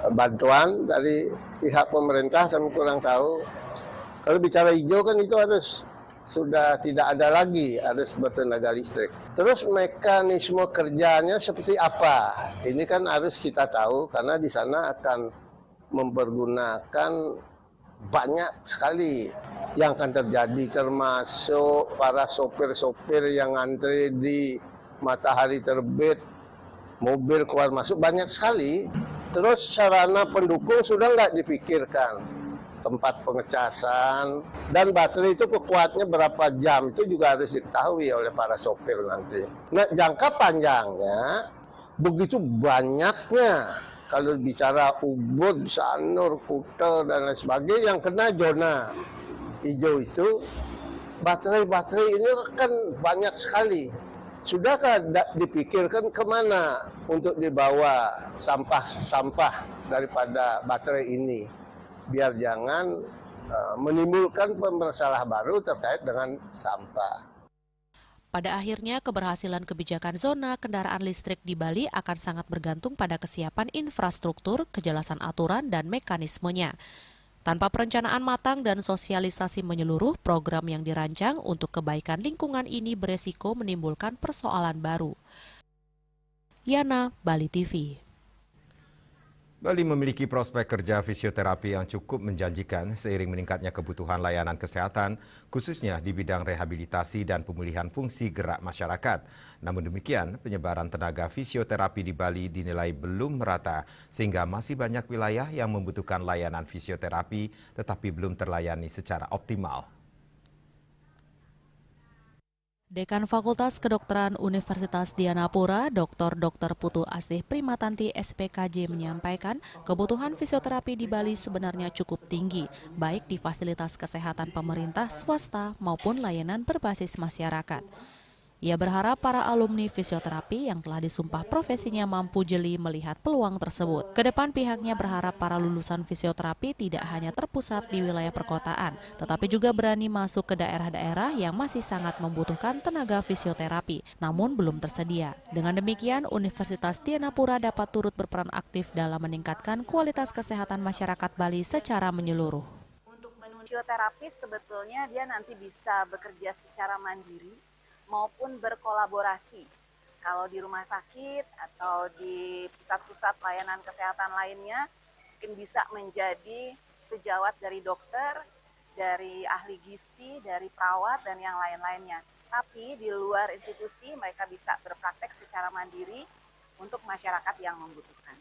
bantuan dari pihak pemerintah? Kami kurang tahu. Kalau bicara hijau kan itu harus sudah tidak ada lagi, harus bertenaga listrik. Terus mekanisme kerjanya seperti apa? Ini kan harus kita tahu karena di sana akan mempergunakan banyak sekali yang akan terjadi, termasuk para sopir-sopir yang antri di matahari terbit, mobil keluar masuk banyak sekali. Terus sarana pendukung sudah nggak dipikirkan. Tempat pengecasan, dan baterai itu kekuatannya berapa jam, itu juga harus diketahui oleh para sopir nanti. Nah, jangka panjangnya, begitu banyaknya, kalau bicara Ubud, Sanur, Kuta, dan lain sebagainya, yang kena zona hijau itu, baterai-baterai ini kan banyak sekali. Sudahkah dipikirkan kemana untuk dibawa sampah-sampah daripada baterai ini? Biar jangan menimbulkan masalah baru terkait dengan sampah. Pada akhirnya, keberhasilan kebijakan zona kendaraan listrik di Bali akan sangat bergantung pada kesiapan infrastruktur, kejelasan aturan, dan mekanismenya. Tanpa perencanaan matang dan sosialisasi menyeluruh, program yang dirancang untuk kebaikan lingkungan ini beresiko menimbulkan persoalan baru. Yana, Bali TV. Bali memiliki prospek kerja fisioterapi yang cukup menjanjikan seiring meningkatnya kebutuhan layanan kesehatan, khususnya di bidang rehabilitasi dan pemulihan fungsi gerak masyarakat. Namun demikian, penyebaran tenaga fisioterapi di Bali dinilai belum merata, sehingga masih banyak wilayah yang membutuhkan layanan fisioterapi tetapi belum terlayani secara optimal. Dekan Fakultas Kedokteran Universitas Dianapura, Dr. Putu Asih Primatanti SPKJ menyampaikan kebutuhan fisioterapi di Bali sebenarnya cukup tinggi, baik di fasilitas kesehatan pemerintah, swasta, maupun layanan berbasis masyarakat. Ia berharap para alumni fisioterapi yang telah disumpah profesinya mampu jeli melihat peluang tersebut. Kedepan pihaknya berharap para lulusan fisioterapi tidak hanya terpusat di wilayah perkotaan, tetapi juga berani masuk ke daerah-daerah yang masih sangat membutuhkan tenaga fisioterapi, namun belum tersedia. Dengan demikian, Universitas Dianapura dapat turut berperan aktif dalam meningkatkan kualitas kesehatan masyarakat Bali secara menyeluruh. Untuk fisioterapis sebetulnya dia nanti bisa bekerja secara mandiri maupun berkolaborasi. Kalau di rumah sakit atau di pusat-pusat layanan kesehatan lainnya, mungkin bisa menjadi sejawat dari dokter, dari ahli gizi, dari perawat, dan yang lain-lainnya. Tapi di luar institusi mereka bisa berpraktek secara mandiri untuk masyarakat yang membutuhkan.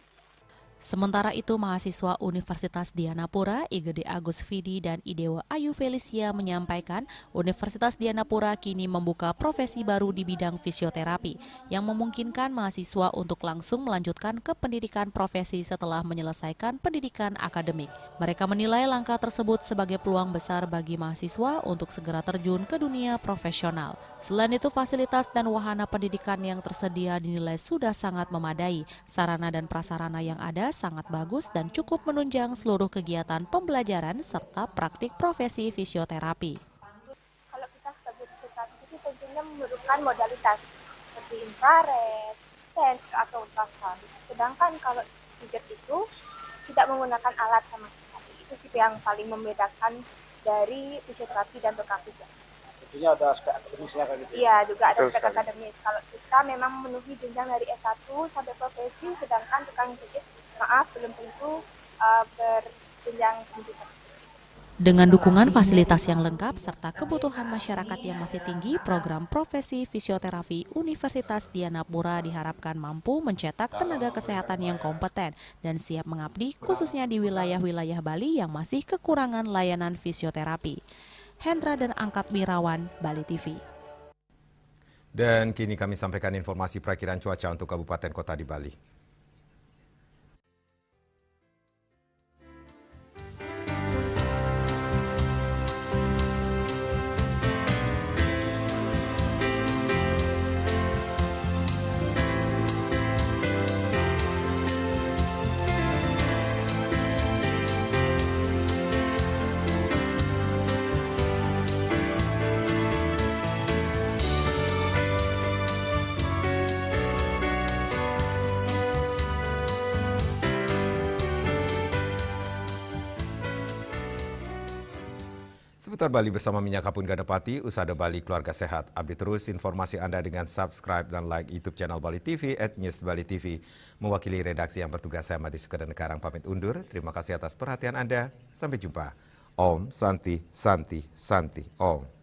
Sementara itu, mahasiswa Universitas Dianapura, IGD Agus Vidi dan Idewa Ayu Felicia menyampaikan Universitas Dianapura kini membuka profesi baru di bidang fisioterapi yang memungkinkan mahasiswa untuk langsung melanjutkan ke pendidikan profesi setelah menyelesaikan pendidikan akademik. Mereka menilai langkah tersebut sebagai peluang besar bagi mahasiswa untuk segera terjun ke dunia profesional. Selain itu, fasilitas dan wahana pendidikan yang tersedia dinilai sudah sangat memadai. Sarana dan prasarana yang ada sangat bagus dan cukup menunjang seluruh kegiatan pembelajaran serta praktik profesi fisioterapi. Kalau kita sebagai fisioterapis itu tentunya memerlukan modalitas seperti infrared, TENS atau ultrasound. Sedangkan kalau pijat itu tidak menggunakan alat sama sekali. Itu sih yang paling membedakan dari fisioterapi dan bekam juga. Tentunya ada aspek akademisnya kan gitu. Iya, juga ada aspek akademis. Kalau kita memang memenuhi jenjang dari S1 sampai profesi, sedangkan tukang pijit, maaf, belum tentu berjenjang pendidikan. Dengan dukungan fasilitas yang lengkap serta kebutuhan masyarakat yang masih tinggi, program profesi fisioterapi Universitas Dianapura diharapkan mampu mencetak tenaga kesehatan yang kompeten dan siap mengabdi khususnya di wilayah-wilayah Bali yang masih kekurangan layanan fisioterapi. Hendra dan Angkat Mirawan, Bali TV. Dan kini kami sampaikan informasi perakiraan cuaca untuk kabupaten kota di Bali. Seputar Bali bersama Minyak Kapun Ganapati, Usada Bali Keluarga Sehat. Update terus informasi Anda dengan subscribe dan like YouTube channel Bali TV @newsbali.tv. Mewakili redaksi yang bertugas, saya Madi Sukadan Karang pamit undur. Terima kasih atas perhatian Anda. Sampai jumpa. Om Santi Santi Santi Om.